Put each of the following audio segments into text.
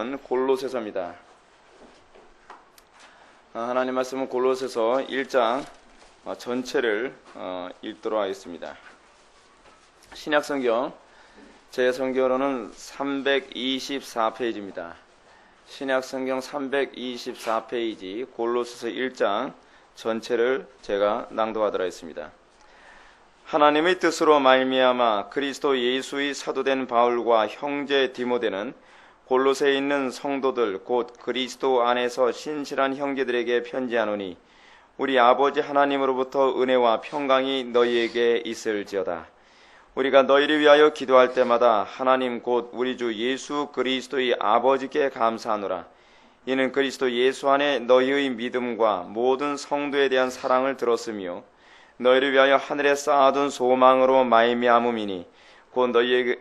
골로새서입니다. 하나님 말씀은 골로새서 1장 전체를 읽도록 하겠습니다. 신약성경 제 성경으로는 324페이지입니다. 신약성경 324페이지 골로새서 1장 전체를 제가 낭독하도록 하겠습니다. 하나님의 뜻으로 말미암아 그리스도 예수의 사도된 바울과 형제 디모데는 골로새에 있는 성도들 곧 그리스도 안에서 신실한 형제들에게 편지하노니 우리 아버지 하나님으로부터 은혜와 평강이 너희에게 있을지어다. 우리가 너희를 위하여 기도할 때마다 하나님 곧 우리 주 예수 그리스도의 아버지께 감사하노라. 이는 그리스도 예수 안에 너희의 믿음과 모든 성도에 대한 사랑을 들었으며 너희를 위하여 하늘에 쌓아둔 소망으로 말미암음이니 곧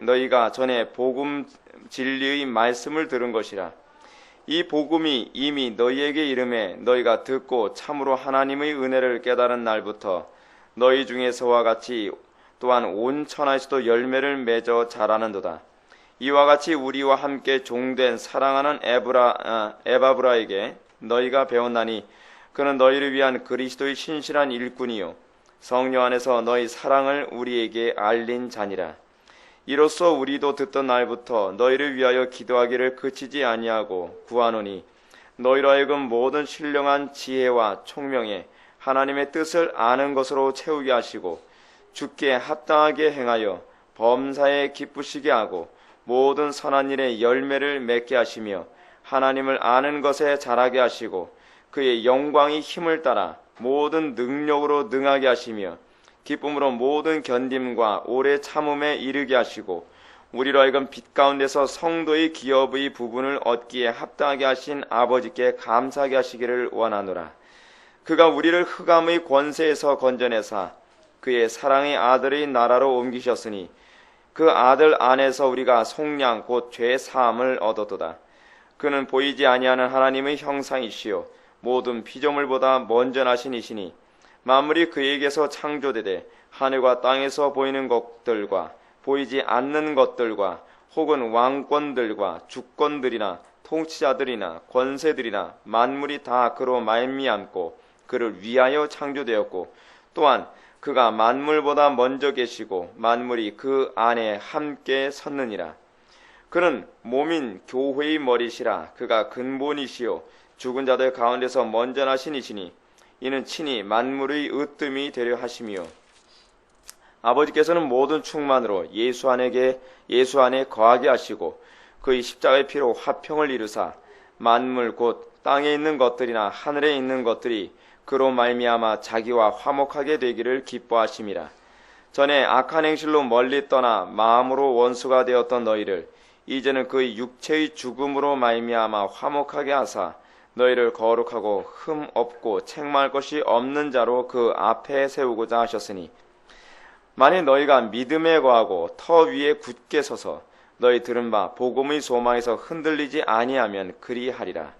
너희가 전에 복음 진리의 말씀을 들은 것이라. 이 복음이 이미 너희에게 이름에 너희가 듣고 참으로 하나님의 은혜를 깨달은 날부터 너희 중에서와 같이 또한 온 천하에서도 열매를 맺어 자라는도다. 이와 같이 우리와 함께 종된 사랑하는 에바브라에게 너희가 배웠나니 그는 너희를 위한 그리스도의 신실한 일꾼이요 성령 안에서 너희 사랑을 우리에게 알린 자니라. 이로써 우리도 듣던 날부터 너희를 위하여 기도하기를 그치지 아니하고 구하노니 너희로 하여금 모든 신령한 지혜와 총명에 하나님의 뜻을 아는 것으로 채우게 하시고 주께 합당하게 행하여 범사에 기쁘시게 하고 모든 선한 일에 열매를 맺게 하시며 하나님을 아는 것에 자라게 하시고 그의 영광이 힘을 따라 모든 능력으로 능하게 하시며 기쁨으로 모든 견딤과 오래 참음에 이르게 하시고 우리로 하여금 빛 가운데서 성도의 기업의 부분을 얻기에 합당하게 하신 아버지께 감사하게 하시기를 원하노라. 그가 우리를 흑암의 권세에서 건져내사 그의 사랑의 아들의 나라로 옮기셨으니 그 아들 안에서 우리가 속량 곧 죄 사함을 얻었도다. 그는 보이지 아니하는 하나님의 형상이시요 모든 피조물보다 먼저 나신 이시니 만물이 그에게서 창조되되 하늘과 땅에서 보이는 것들과 보이지 않는 것들과 혹은 왕권들과 주권들이나 통치자들이나 권세들이나 만물이 다 그로 말미암고 그를 위하여 창조되었고 또한 그가 만물보다 먼저 계시고 만물이 그 안에 함께 섰느니라. 그는 몸인 교회의 머리시라. 그가 근본이시요 죽은 자들 가운데서 먼저 나신 이시니 이는 친히 만물의 으뜸이 되려 하심이요 아버지께서는 모든 충만으로 예수 안에 거하게 하시고 그의 십자가의 피로 화평을 이루사 만물 곧 땅에 있는 것들이나 하늘에 있는 것들이 그로 말미암아 자기와 화목하게 되기를 기뻐하심이라. 전에 악한 행실로 멀리 떠나 마음으로 원수가 되었던 너희를 이제는 그의 육체의 죽음으로 말미암아 화목하게 하사 너희를 거룩하고 흠 없고 책망할 것이 없는 자로 그 앞에 세우고자 하셨으니 만일 너희가 믿음에 거하고 터 위에 굳게 서서 너희 들은 바 복음의 소망에서 흔들리지 아니하면 그리하리라.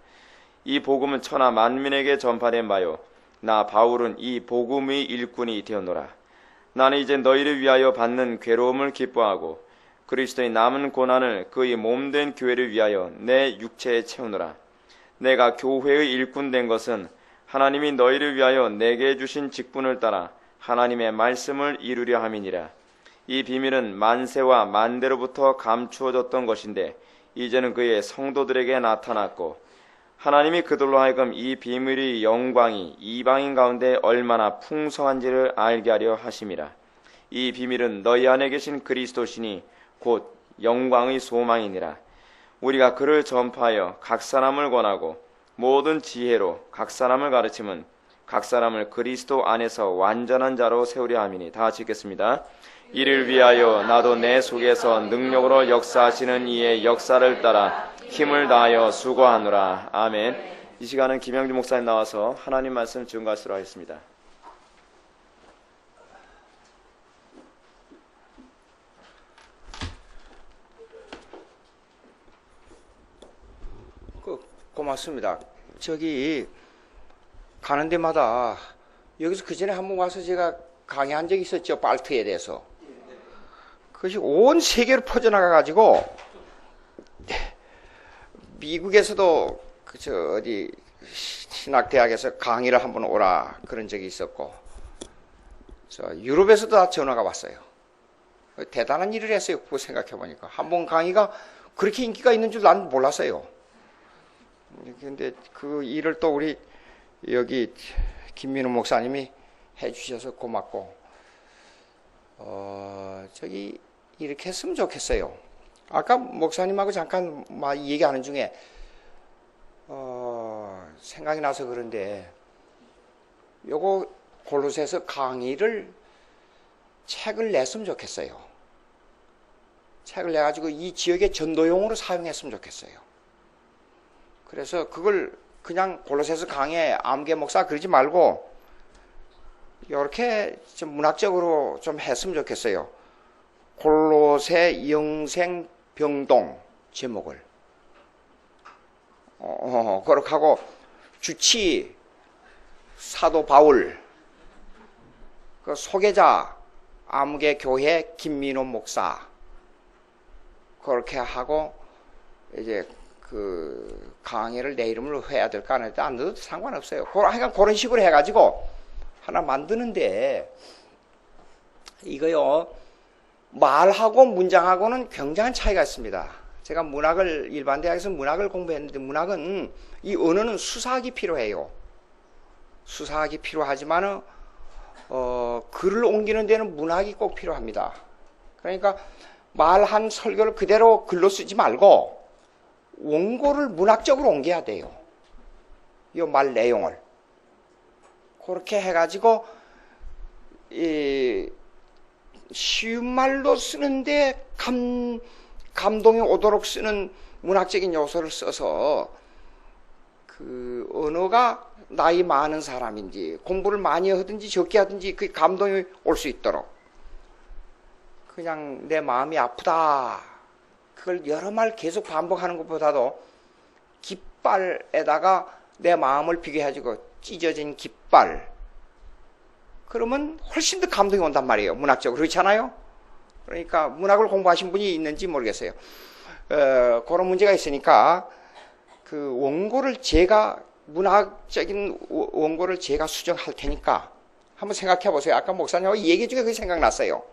이 복음은 천하 만민에게 전파된 바요 나 바울은 이 복음의 일꾼이 되었노라. 나는 이제 너희를 위하여 받는 괴로움을 기뻐하고 그리스도의 남은 고난을 그의 몸된 교회를 위하여 내 육체에 채우노라. 내가 교회의 일꾼 된 것은 하나님이 너희를 위하여 내게 주신 직분을 따라 하나님의 말씀을 이루려 함이니라. 이 비밀은 만세와 만대로부터 감추어졌던 것인데 이제는 그의 성도들에게 나타났고 하나님이 그들로 하여금 이 비밀의 영광이 이방인 가운데 얼마나 풍성한지를 알게 하려 하심이라. 이 비밀은 너희 안에 계신 그리스도시니 곧 영광의 소망이니라. 우리가 그를 전파하여 각 사람을 권하고 모든 지혜로 각 사람을 가르침은 각 사람을 그리스도 안에서 완전한 자로 세우려 함이니. 다 같이 읽겠습니다. 이를 위하여 나도 내 속에서 능력으로 역사하시는 이의 역사를 따라 힘을 다하여 수고하노라. 아멘. 이 시간은 김영주 목사님 나와서 하나님 말씀 증거하시도록 하겠습니다. 고맙습니다. 저기 가는 데마다 여기서 그 전에 한번 와서 제가 강의한 적이 있었죠. 발트에 대해서. 그것이 온 세계로 퍼져나가 가지고 미국에서도 어디 신학대학에서 강의를 한번 오라 그런 적이 있었고, 유럽에서도 다 전화가 왔어요. 대단한 일을 했어요. 그거 생각해 보니까 한번 강의가 그렇게 인기가 있는 줄 난 몰랐어요. 근데 그 일을 또 우리 여기 김민우 목사님이 해주셔서 고맙고, 저기 이렇게 했으면 좋겠어요. 아까 목사님하고 잠깐 얘기하는 중에 생각이 나서 그런데, 요거 골로새서 강의를 책을 냈으면 좋겠어요. 책을 내가지고 이 지역의 전도용으로 사용했으면 좋겠어요. 그래서 그걸 그냥 골로새서 강의 암개 목사 그러지 말고 이렇게 좀 문학적으로 좀 했으면 좋겠어요. 골로새 영생병동 제목을 그렇게 하고, 주치 사도 바울, 그 소개자 암개교회 김민호 목사, 그렇게 하고 이제 그 강의를 내 이름으로 해야 될까 안 해도 안 넣어도 상관없어요. 하여간 그런 식으로 해가지고 하나 만드는데, 이거요 말하고 문장하고는 굉장한 차이가 있습니다. 제가 문학을 일반 대학에서 문학을 공부했는데, 문학은 이 언어는 수사학이 필요해요. 수사학이 필요하지만은 글을 옮기는 데는 문학이 꼭 필요합니다. 그러니까 말한 설교를 그대로 글로 쓰지 말고 원고를 문학적으로 옮겨야 돼요. 이 말 내용을 그렇게 해가지고 쉬운 말로 쓰는데 감동이 오도록 쓰는 문학적인 요소를 써서, 그 언어가 나이 많은 사람인지 공부를 많이 하든지 적게 하든지 그 감동이 올 수 있도록, 그냥 내 마음이 아프다 그걸 여러 말 계속 반복하는 것보다도 깃발에다가 내 마음을 비교해가지고 찢어진 깃발, 그러면 훨씬 더 감동이 온단 말이에요. 문학적으로. 그렇잖아요. 그러니까 문학을 공부하신 분이 있는지 모르겠어요. 그런 문제가 있으니까 그 원고를 제가, 문학적인 원고를 제가 수정할 테니까 한번 생각해 보세요. 아까 목사님하고 얘기 중에 그게 생각났어요.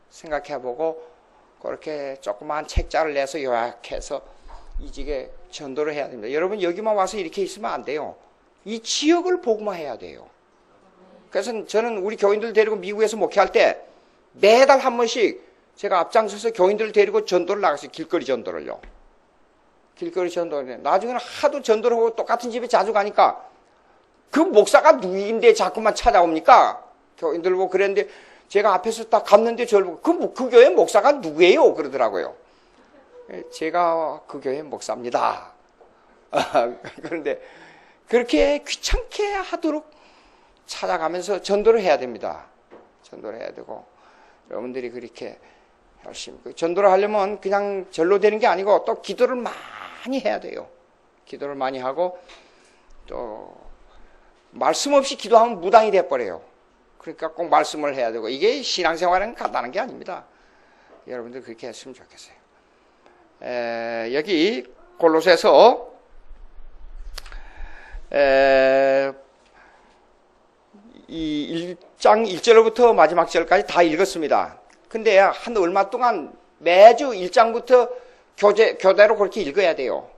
생각해 보고 그렇게 조그마한 책자를 내서 요약해서 이직에 전도를 해야 됩니다. 여러분 여기만 와서 이렇게 있으면 안 돼요. 이 지역을 보고만 해야 돼요. 그래서 저는 우리 교인들 데리고 미국에서 목회할 때 매달 한 번씩 제가 앞장서서 교인들을 데리고 전도를 나갔어요. 길거리 전도를요. 길거리 전도를. 나중에는 하도 전도를 하고 똑같은 집에 자주 가니까 그 목사가 누구인데 자꾸만 찾아옵니까? 교인들 보고 그랬는데, 제가 앞에서 딱 갔는데 저를 보고 그 교회 목사가 누구예요? 그러더라고요. 제가 그 교회 목사입니다. 그런데 그렇게 귀찮게 하도록 찾아가면서 전도를 해야 됩니다. 전도를 해야 되고, 여러분들이 그렇게 열심히, 전도를 하려면 그냥 절로 되는 게 아니고 또 기도를 많이 해야 돼요. 기도를 많이 하고, 또 말씀 없이 기도하면 무당이 돼버려요. 그러니까 꼭 말씀을 해야 되고, 이게 신앙생활은 간단한 게 아닙니다. 여러분들 그렇게 했으면 좋겠어요. 여기 골로새서 이 1장 1절부터 마지막 절까지 다 읽었습니다. 근데 한 얼마 동안 매주 1장부터 교대로 그렇게 읽어야 돼요.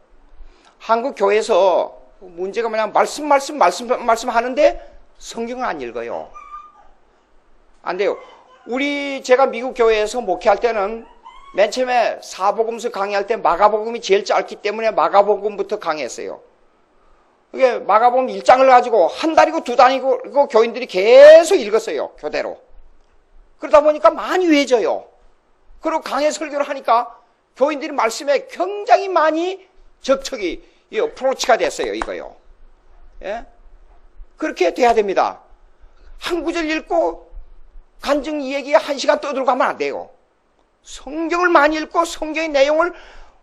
한국 교회에서 문제가 뭐냐면 말씀 하는데 성경을 안 읽어요. 안 돼요. 제가 미국 교회에서 목회할 때는 맨 처음에 사복음서 강의할 때 마가복음이 제일 짧기 때문에 마가복음부터 강의했어요. 이게 마가복음 1장을 가지고 한 달이고 두 달이고 교인들이 계속 읽었어요. 교대로. 그러다 보니까 많이 외워져요. 그리고 강해 설교를 하니까 교인들이 말씀에 굉장히 많이 접촉이, 프로치가 됐어요. 이거요. 예? 그렇게 돼야 됩니다. 한 구절 읽고 간증 이야기에 1시간 떠들고 가면 안 돼요. 성경을 많이 읽고 성경의 내용을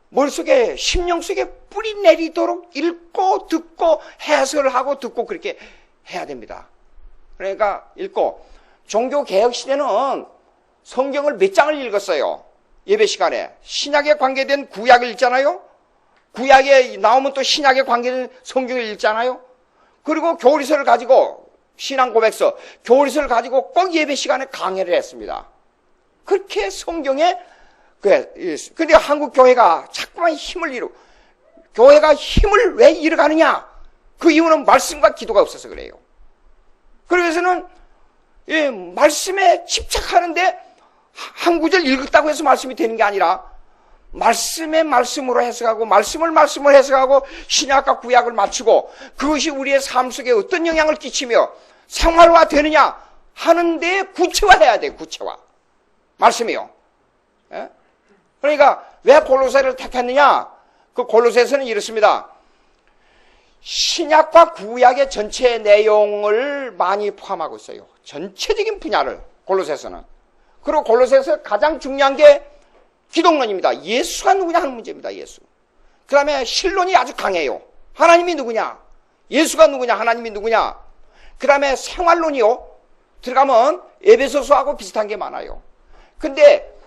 머릿속에, 심령 속에 뿌리 내리도록 읽고 듣고 해설을 하고 듣고 그렇게 해야 됩니다. 그러니까 읽고, 종교개혁 시대는 성경을 몇 장을 읽었어요. 예배 시간에. 신약에 관계된 구약을 읽잖아요. 구약에 나오면 또 신약에 관계된 성경을 읽잖아요. 그리고 교리서를 가지고 신앙 고백서, 교리서를 가지고 꼭 예배 시간에 강해를 했습니다. 그렇게 성경에 근데 한국 교회가 자꾸만 힘을 교회가 힘을 왜 잃어가느냐? 그 이유는 말씀과 기도가 없어서 그래요. 그래서는 말씀에 집착하는데 한 구절 읽었다고 해서 말씀이 되는 게 아니라 말씀의 말씀으로 해석하고 말씀을 해석하고 신약과 구약을 맞추고 그것이 우리의 삶 속에 어떤 영향을 끼치며 생활화 되느냐 하는데 구체화해야 돼요. 구체화. 말씀이요. 예? 그러니까 왜 골로새를 택했느냐? 그 골로새서는 이렇습니다. 신약과 구약의 전체 내용을 많이 포함하고 있어요. 전체적인 분야를 골로새서는. 그리고 골로새서 가장 중요한 게 기독론입니다. 예수가 누구냐 하는 문제입니다. 예수. 그 다음에 신론이 아주 강해요. 하나님이 누구냐? 예수가 누구냐? 하나님이 누구냐? 그 다음에 생활론이요. 들어가면 에베소서하고 비슷한 게 많아요. 근데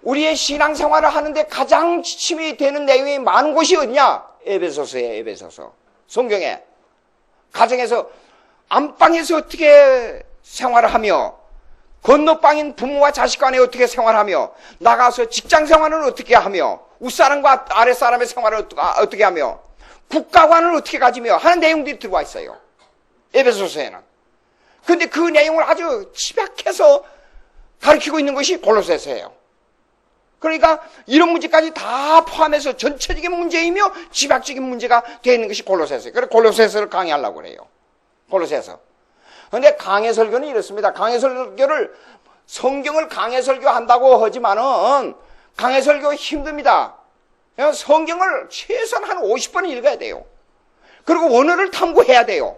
우리의 신앙생활을 하는데 가장 지침이 되는 내용이 많은 곳이 어디냐? 에베소서예요. 에베소서. 성경에. 가정에서 안방에서 어떻게 생활을 하며 건너방인 부모와 자식 간에 어떻게 생활하며 나가서 직장생활은 어떻게 하며 윗사람과 아랫사람의 생활을 어떻게 하며 국가관을 어떻게 가지며 하는 내용들이 들어와 있어요. 에베소서에는. 그런데 그 내용을 아주 집약해서 가르치고 있는 것이 골로새서예요. 그러니까 이런 문제까지 다 포함해서 전체적인 문제이며 집약적인 문제가 되어 있는 것이 골로새서예요. 그래서 골로새서를 강의하려고 그래요. 골로새서. 그런데 강해 설교는 이렇습니다. 강해 설교를 성경을 강해 설교한다고 하지만은 강해 설교 힘듭니다. 성경을 최소한 한 50번은 읽어야 돼요. 그리고 원어를 탐구해야 돼요.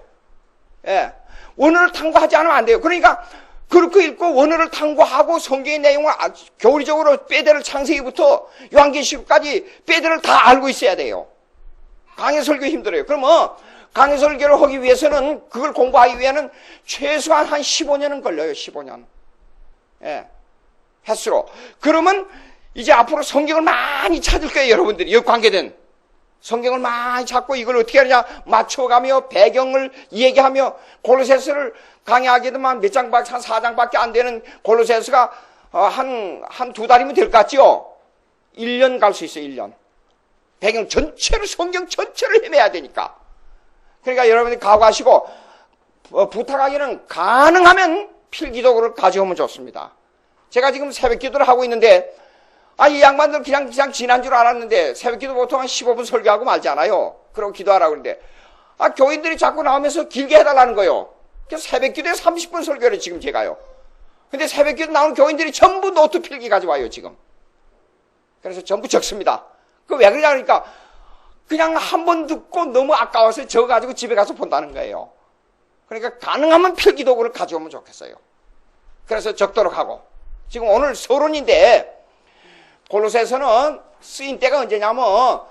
예. 원어를 탐구하지 않으면 안 돼요. 그러니까 그렇게 읽고 원어를 탐구하고 성경의 내용을 교리적으로 빼대를 창세기부터 요한계시록까지 빼대를 다 알고 있어야 돼요. 강해 설교 힘들어요. 그러면 강해 설교를 하기 위해서는 그걸 공부하기 위해는 최소한 한 15년은 걸려요. 15년. 예. 횟수로. 그러면 이제 앞으로 성경을 많이 찾을 거예요. 여러분들이. 여기 관계된. 성경을 많이 찾고 이걸 어떻게 하느냐 맞춰가며 배경을 얘기하며 골로새서를 강의하게 되면 몇 장밖에 한 4장밖에 안 되는 골로새서가 한 두 달이면 될 것 같죠? 1년 갈 수 있어요. 1년. 배경 전체를 성경 전체를 헤매야 되니까. 그러니까 여러분들이 각오하시고 부탁하기는 가능하면 필기도구를 가져오면 좋습니다. 제가 지금 새벽기도를 하고 있는데 이 양반들 그냥 지난 줄 알았는데 새벽기도 보통 한 15분 설교하고 말잖아요. 그러고 기도하라고 그러는데 교인들이 자꾸 나오면서 길게 해달라는 거예요. 그래서 새벽기도에 30분 설교를 지금 제가요. 근데 새벽기도 나오는 교인들이 전부 노트 필기 가져와요 지금. 그래서 전부 적습니다. 그 왜 그러냐 그러니까 그냥 한 번 듣고 너무 아까워서 적어가지고 집에 가서 본다는 거예요. 그러니까 가능하면 필기도구를 가져오면 좋겠어요. 그래서 적도록 하고 지금 오늘 서론인데 골로새서는 쓰인 때가 언제냐면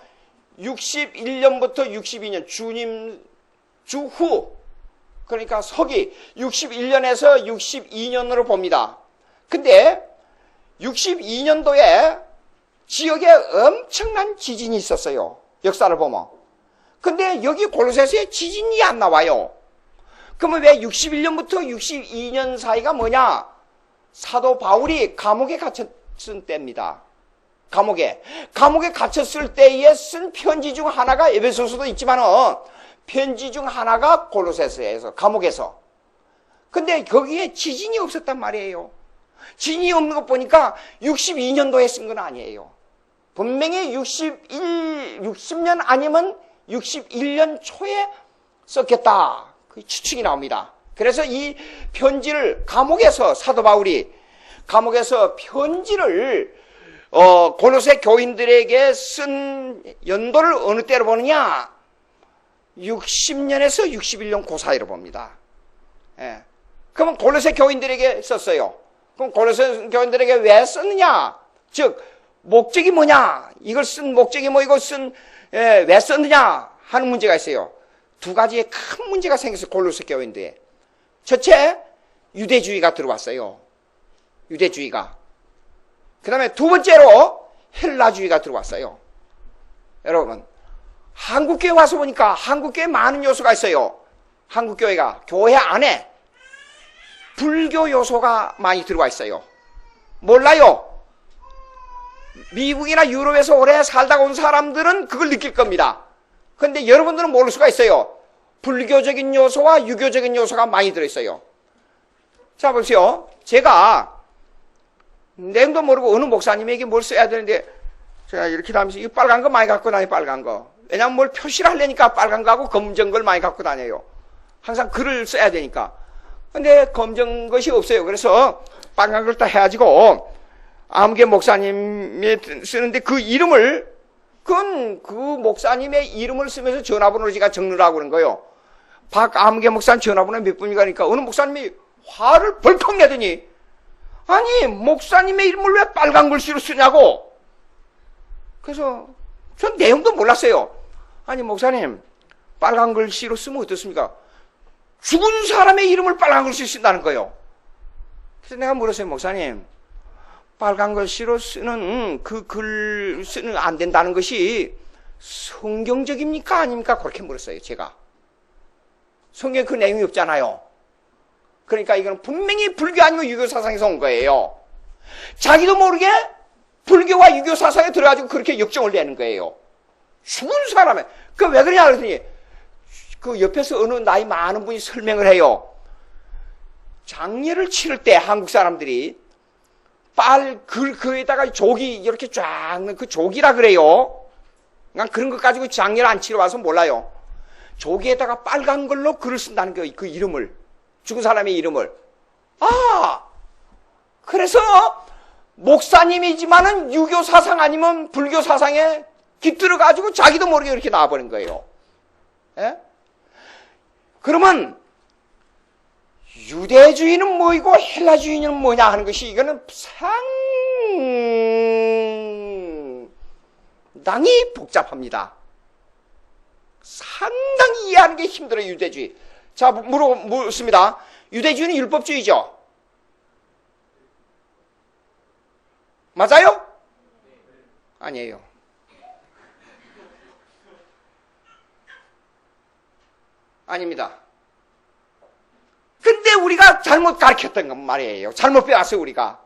61년부터 62년 주님 주후 그러니까 서기 61년에서 62년으로 봅니다. 근데 62년도에 지역에 엄청난 지진이 있었어요. 역사를 보면. 근데 여기 골로새서에 지진이 안 나와요. 그러면 왜 61년부터 62년 사이가 뭐냐? 사도 바울이 감옥에 갇혔을 때입니다. 감옥에 갇혔을 때에 쓴 편지 중 하나가 에베소서도 있지만은 편지 중 하나가 골로새서에서 감옥에서. 근데 거기에 지진이 없었단 말이에요. 지진이 없는 것 보니까 62년도에 쓴 건 아니에요. 분명히 60년 아니면 61년 초에 썼겠다. 그 추측이 나옵니다. 그래서 이 편지를 감옥에서 사도 바울이 감옥에서 편지를 골로새 교인들에게 쓴 연도를 어느 때로 보느냐? 60년에서 61년 그 사이로 봅니다. 예. 그러면 골로새 교인들에게 썼어요. 그럼 골로새 교인들에게 왜 썼느냐? 즉 목적이 뭐냐? 이걸 쓴 목적이 뭐 이걸 왜 썼느냐 하는 문제가 있어요. 두 가지의 큰 문제가 생겼어요. 골로새 교인들에. 첫째, 유대주의가 들어왔어요. 유대주의가. 그 다음에 두 번째로 헬라주의가 들어왔어요. 여러분, 한국교회 와서 보니까 한국교회 많은 요소가 있어요. 한국교회가 교회 안에 불교 요소가 많이 들어와 있어요. 몰라요. 미국이나 유럽에서 오래 살다가 온 사람들은 그걸 느낄 겁니다. 그런데 여러분들은 모를 수가 있어요. 불교적인 요소와 유교적인 요소가 많이 들어있어요. 자, 보세요. 제가 내용도 모르고 어느 목사님에게 뭘 써야 되는데 제가 이렇게 다니면서 이 빨간 거 많이 갖고 다녀요. 빨간 거. 왜냐하면 뭘 표시를 하려니까 빨간 거하고 검정 걸 많이 갖고 다녀요. 항상 글을 써야 되니까. 근데 검정 것이 없어요. 그래서 빨간 걸 다 해가지고 아무개 목사님이 쓰는데 그 이름을 그건 그 목사님의 이름을 쓰면서 전화번호를 제가 적느라고 그런 거예요. 박아무개 목사님 전화번호 몇 분이가 하니까 어느 목사님이 화를 벌컥 내더니 아니 목사님의 이름을 왜 빨간 글씨로 쓰냐고. 그래서 전 내용도 몰랐어요. 아니 목사님 빨간 글씨로 쓰면 어떻습니까? 죽은 사람의 이름을 빨간 글씨로 쓴다는 거예요. 그래서 내가 물었어요. 목사님 빨간 글씨로 쓰는 그 글 쓰는 안 된다는 것이 성경적입니까 아닙니까? 그렇게 물었어요. 제가. 성경에 그 내용이 없잖아요. 그러니까 이건 분명히 불교 아니면 유교 사상에서 온 거예요. 자기도 모르게 불교와 유교 사상에 들어가지고 그렇게 역정을 내는 거예요. 죽은 사람에. 그 왜 그러냐 그랬더니 그 옆에서 어느 나이 많은 분이 설명을 해요. 장례를 치를 때 한국 사람들이 그에다가 조기 이렇게 쫙 넣은 그 조기라 그래요. 난 그런 것 가지고 장례를 안 치러 와서 몰라요. 조기에다가 빨간 걸로 글을 쓴다는 거예요. 그 이름을. 죽은 사람의 이름을. 아! 그래서 목사님이지만은 유교 사상 아니면 불교 사상에 깃들어가지고 자기도 모르게 이렇게 나와버린 거예요. 예? 그러면 유대주의는 뭐이고 헬라주의는 뭐냐 하는 것이 이거는 상당히 복잡합니다. 상당히 이해하는 게 힘들어요. 유대주의. 자, 묻습니다. 유대주의는 율법주의죠? 맞아요? 아니에요. 아닙니다. 근데 우리가 잘못 가르쳤던 건 말이에요. 잘못 배웠어요, 우리가.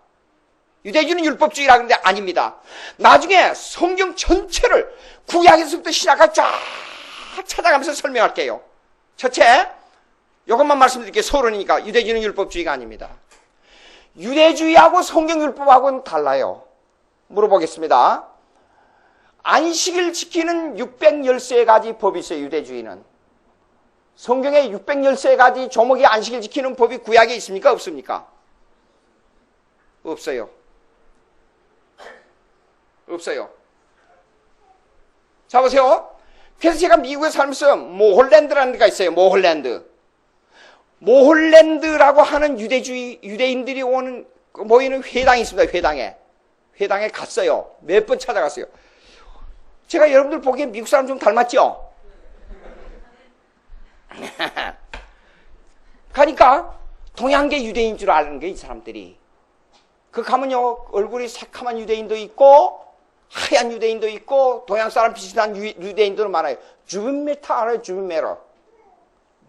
유대주의는 율법주의라 그러는데 아닙니다. 나중에 성경 전체를 구약에서부터 시작해 쫙 찾아가면서 설명할게요. 첫째, 이것만 말씀드릴게요. 서론이니까. 유대주의는 율법주의가 아닙니다. 유대주의하고 성경율법하고는 달라요. 물어보겠습니다. 안식일 지키는 613가지 법이 있어요. 유대주의는. 성경에 613가지 조목의 안식일 지키는 법이 구약에 있습니까? 없습니까? 없어요. 없어요. 자, 보세요. 그래서 제가 미국에 살면서 모홀랜드라는 데가 있어요. 모홀랜드라고 하는 유대인들이 모이는 회당이 있습니다. 회당에 갔어요. 몇 번 찾아갔어요. 제가 여러분들 보기엔 미국 사람 좀 닮았죠? 가니까 동양계 유대인 줄 아는 게 이 사람들이. 그 가면요 얼굴이 새카만 유대인도 있고 하얀 유대인도 있고 동양 사람 비슷한 유대인도 많아요. 주빈메타 알아요? 주빈메러.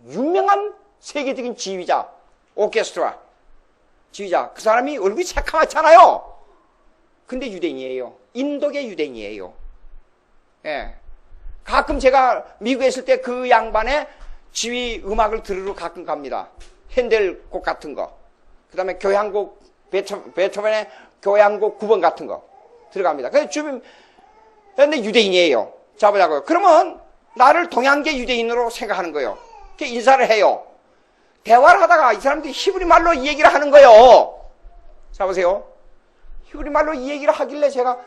유명한 세계적인 지휘자, 오케스트라 지휘자. 그 사람이 얼굴이 새카맣잖아요. 근데 유대인이에요. 인도계 유대인이에요. 예. 가끔 제가 미국에 있을 때 그 양반의 지휘 음악을 들으러 가끔 갑니다. 핸델 곡 같은 거. 그 다음에 교향곡, 베토벤의 교향곡 9번 같은 거 들어갑니다. 그런데 유대인이에요. 잡으자고요. 그러면 나를 동양계 유대인으로 생각하는 거예요. 인사를 해요. 대화를 하다가 이 사람들이 히브리 말로 이 얘기를 하는 거예요. 자, 보세요. 히브리 말로 이 얘기를 하길래 제가,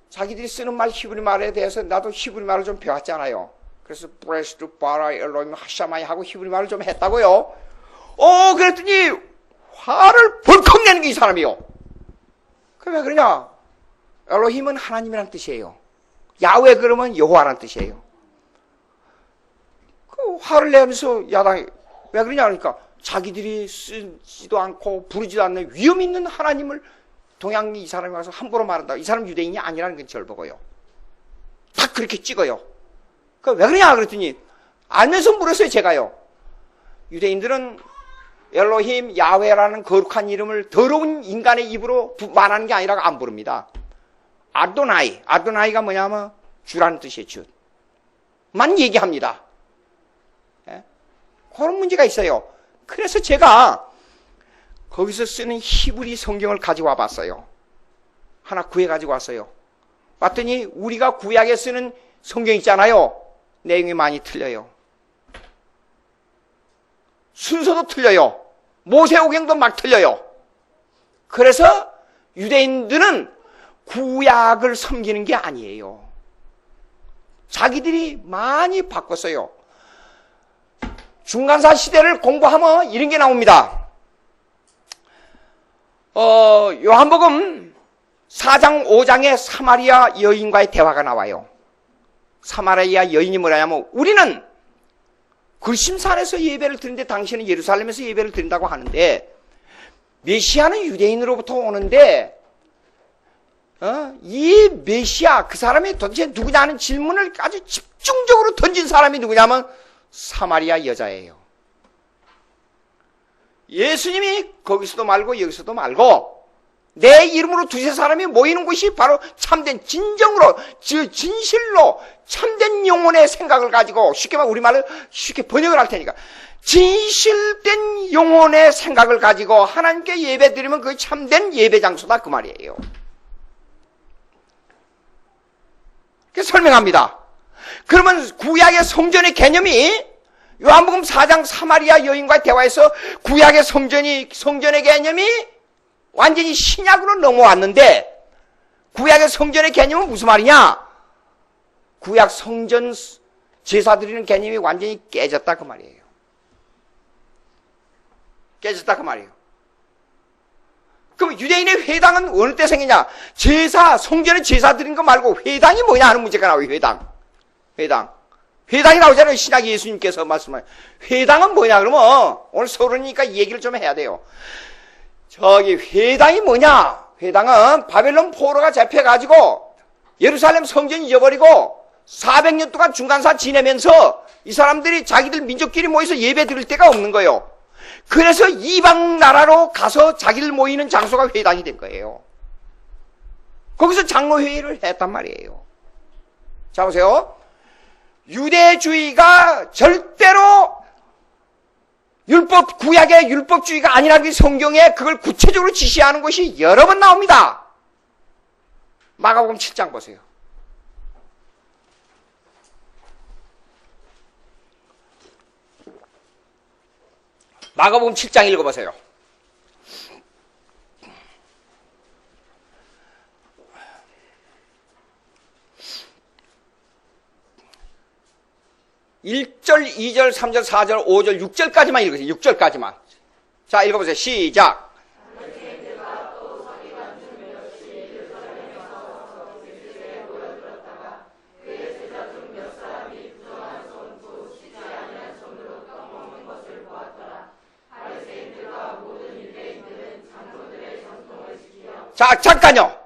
자기들이 쓰는 말 히브리 말에 대해서 나도 히브리 말을 좀 배웠잖아요. 그래서 브레스트 바라 엘로임 하샤마이 하고 히브리 말을 좀 했다고요. 그랬더니 화를 벌컥 내는 게 이 사람이요. 그 왜 그러냐? 엘로힘은 하나님이란 뜻이에요. 야훼 그러면 여호와란 뜻이에요. 그 화를 내면서 야당이 왜 그러냐 그러니까 자기들이 쓰지도 않고 부르지도 않는 위험 있는 하나님을 동양이 이 사람이 와서 함부로 말한다. 이 사람 유대인이 아니라는 건 절 보고요. 그렇게 찍어요. 왜 그러냐 그랬더니 알면서 물었어요. 제가요. 유대인들은 엘로힘, 야훼라는 거룩한 이름을 더러운 인간의 입으로 말하는 게 아니라 안 부릅니다. 아도나이, 아도나이가 뭐냐면 주라는 뜻이에요. 주. 만 얘기합니다. 예? 그런 문제가 있어요. 그래서 제가 거기서 쓰는 히브리 성경을 가져와 봤어요. 하나 구해가지고 왔어요. 봤더니 우리가 구약에 쓰는 성경 있잖아요. 내용이 많이 틀려요. 순서도 틀려요. 모세오경도 막 틀려요. 그래서 유대인들은 구약을 섬기는 게 아니에요. 자기들이 많이 바꿨어요. 중간사 시대를 공부하면 이런 게 나옵니다. 요한복음 4장 5장에 사마리아 여인과의 대화가 나와요. 사마리아 여인이 뭐냐면 우리는 글심산에서 예배를 드리는데 당신은 예루살렘에서 예배를 드린다고 하는데 메시아는 유대인으로부터 오는데 이 메시아 그 사람이 도대체 누구냐는 질문을 아주 집중적으로 던진 사람이 누구냐면 사마리아 여자예요. 예수님이 거기서도 말고 여기서도 말고 내 이름으로 두세 사람이 모이는 곳이 바로 참된 진정으로 진실로 참된 영혼의 생각을 가지고 쉽게 말 우리말로 쉽게 번역을 할 테니까 진실된 영혼의 생각을 가지고 하나님께 예배 드리면 그게 참된 예배 장소다 그 말이에요. 그래서 설명합니다. 그러면 구약의 성전의 개념이 요한복음 4장 사마리아 여인과의 대화에서 구약의 성전의 개념이 완전히 신약으로 넘어왔는데 구약의 성전의 개념은 무슨 말이냐? 구약 성전 제사 드리는 개념이 완전히 깨졌다 그 말이에요. 깨졌다 그 말이에요. 그럼 유대인의 회당은 어느 때 생기냐? 성전에 제사 드리는 거 말고 회당이 뭐냐 하는 문제가 나와요. 회당이 나오잖아요. 신약 예수님께서 말씀하신 회당은 뭐냐 그러면 오늘 서론이니까 이 얘기를 좀 해야 돼요. 저기 회당이 뭐냐? 회당은 바벨론 포로가 잡혀가지고 예루살렘 성전 잊어버리고 400년 동안 중간사 지내면서 이 사람들이 자기들 민족끼리 모여서 예배 드릴 데가 없는 거예요. 그래서 이방 나라로 가서 자기들 모이는 장소가 회당이 된 거예요. 거기서 장로회의를 했단 말이에요. 자 보세요. 유대주의가 절대로 구약의 율법주의가 아니라는 성경에 그걸 구체적으로 지시하는 것이 여러 번 나옵니다. 마가복음 7장 보세요. 마가복음 7장 읽어보세요. (1절) (2절) (3절) (4절) (5절) (6절까지만) 읽으세요. 6절까지만. 자 읽어보세요. 시작. 자, 잠깐요.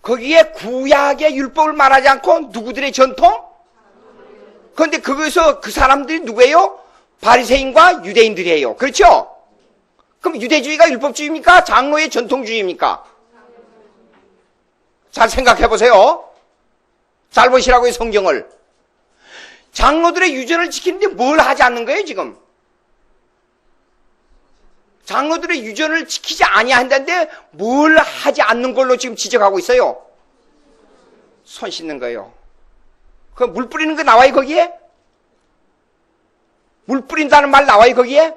거기에 구약의 율법을 말하지 않고 누구들의 전통? 그런데 거기서 그 사람들이 누구예요? 바리새인과 유대인들이에요. 그렇죠? 그럼 유대주의가 율법주의입니까? 장로의 전통주의입니까? 잘 생각해 보세요. 잘 보시라고요, 성경을. 장로들의 유전을 지키는데 뭘 하지 않는 거예요, 지금? 장로들의 유전을 지키지 아니한다는데 뭘 하지 않는 걸로 지금 지적하고 있어요? 손 씻는 거예요. 그 물 뿌리는 거 나와요, 거기에? 물 뿌린다는 말 나와요, 거기에?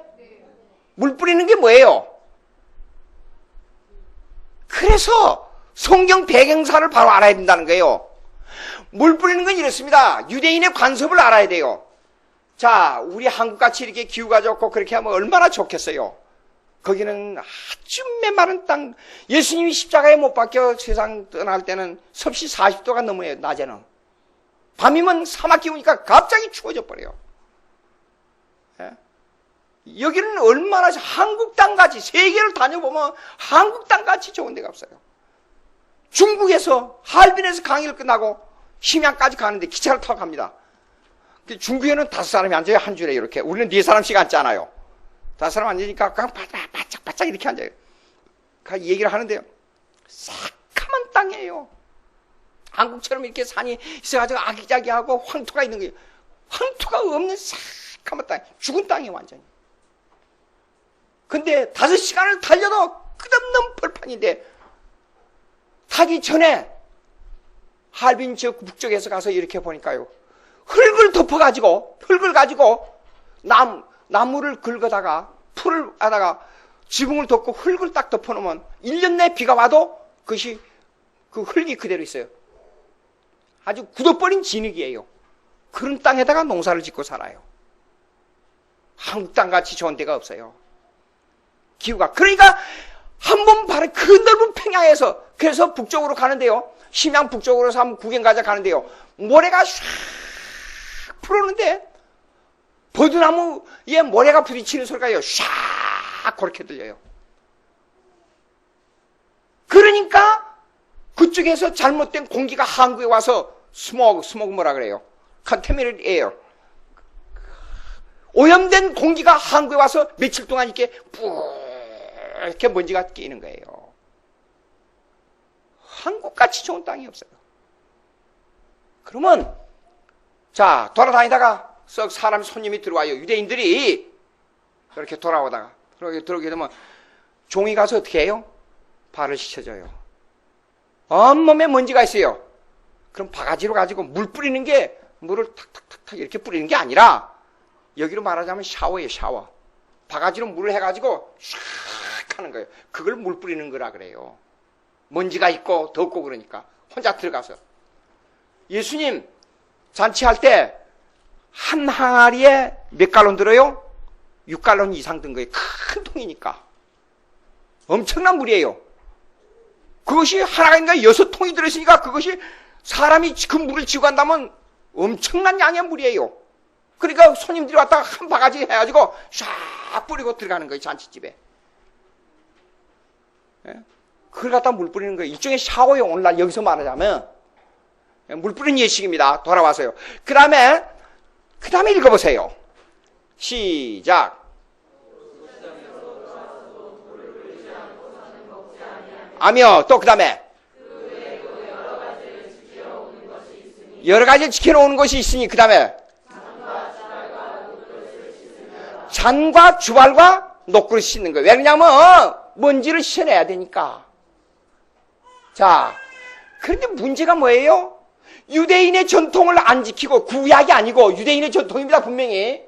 물 뿌리는 게 뭐예요? 그래서 성경 배경사를 바로 알아야 된다는 거예요. 물 뿌리는 건 이렇습니다. 유대인의 관습을 알아야 돼요. 자, 우리 한국같이 이렇게 기후가 좋고 그렇게 하면 얼마나 좋겠어요. 거기는 아주 메마른 땅, 예수님이 십자가에 못 박혀 세상 떠날 때는 섭씨 40도가 넘어요, 낮에는. 밤이면 사막 기우니까 갑자기 추워져 버려요. 예? 여기는 얼마나 한국 땅같이, 세계를 다녀보면 한국 땅같이 좋은 데가 없어요. 중국에서, 할빈에서 강의를 끝나고 심양까지 가는데 기차를 타고 갑니다. 중국에는 5사람이 앉아요. 한 줄에 이렇게. 우리는 4사람씩 앉잖아요. 5사람 앉으니까 그냥 바짝바짝 이렇게 앉아요. 얘기를 하는데요. 새카만 땅이에요. 한국처럼 이렇게 산이 있어가지고 아기자기하고 황토가 있는 거예요. 황토가 없는 새카만 땅, 죽은 땅이에요, 완전히. 근데 5시간을 달려도 끝없는 벌판인데, 타기 전에 할빈 저 북쪽에서 가서 이렇게 보니까요. 흙을 덮어가지고, 흙을 가지고 나무를 긁어다가 풀을 하다가 지붕을 덮고 흙을 딱 덮어놓으면 1년 내 비가 와도 그것이 그 흙이 그대로 있어요. 아주 굳어버린 진흙이에요. 그런 땅에다가 농사를 짓고 살아요. 한국 땅같이 좋은 데가 없어요. 기후가. 그러니까 한 번 바로 그 넓은 평야에서 그래서 북쪽으로 가는데요. 심양 북쪽으로서 한번 구경 가자 가는데요. 모래가 샥 풀어오는데 버드나무에 모래가 부딪히는 소리가요. 샥 그렇게 들려요. 그러니까 그쪽에서 잘못된 공기가 한국에 와서 스모그 뭐라 그래요? 컨테미네이티드 에어. 오염된 공기가 한국에 와서 며칠 동안 이렇게 이렇게 먼지가 끼는 거예요. 한국같이 좋은 땅이 없어요. 그러면 자 돌아다니다가 썩 사람 손님이 들어와요. 유대인들이 그렇게 돌아오다가 들어오게 되면 종이 가서 어떻게 해요? 발을 씻어줘요. 온몸에 먼지가 있어요. 그럼 바가지로 가지고 물 뿌리는 게 물을 탁탁탁탁 이렇게 뿌리는 게 아니라 여기로 말하자면 샤워예요. 샤워. 바가지로 물을 해가지고 샥 하는 거예요. 그걸 물 뿌리는 거라 그래요. 먼지가 있고 덥고 그러니까 혼자 들어가서. 예수님 잔치할 때 한 항아리에 몇 갈론 들어요? 6갈론 이상 든 거예요. 큰 통이니까. 엄청난 물이에요. 그것이 하나가 아니라 6통이 들어있으니까 그것이 사람이 그 물을 지고 간다면 엄청난 양의 물이에요. 그러니까 손님들이 왔다가 한 바가지 해가지고 샥 뿌리고 들어가는 거예요. 잔치집에. 예? 그걸 갖다 물 뿌리는 거예요. 일종의 샤워예요. 오늘날 여기서 말하자면. 물 뿌리는 예식입니다. 돌아와서요. 그 다음에 읽어보세요. 시작. 아며 또 그 다음에 여러 가지를 지켜놓는 것이 있으니 그 다음에 잔과 주발과 녹그릇 씻는 거예요. 왜냐하면 먼지를 씻어내야 되니까. 자, 그런데 문제가 뭐예요? 유대인의 전통을 안 지키고, 구약이 아니고 유대인의 전통입니다. 분명히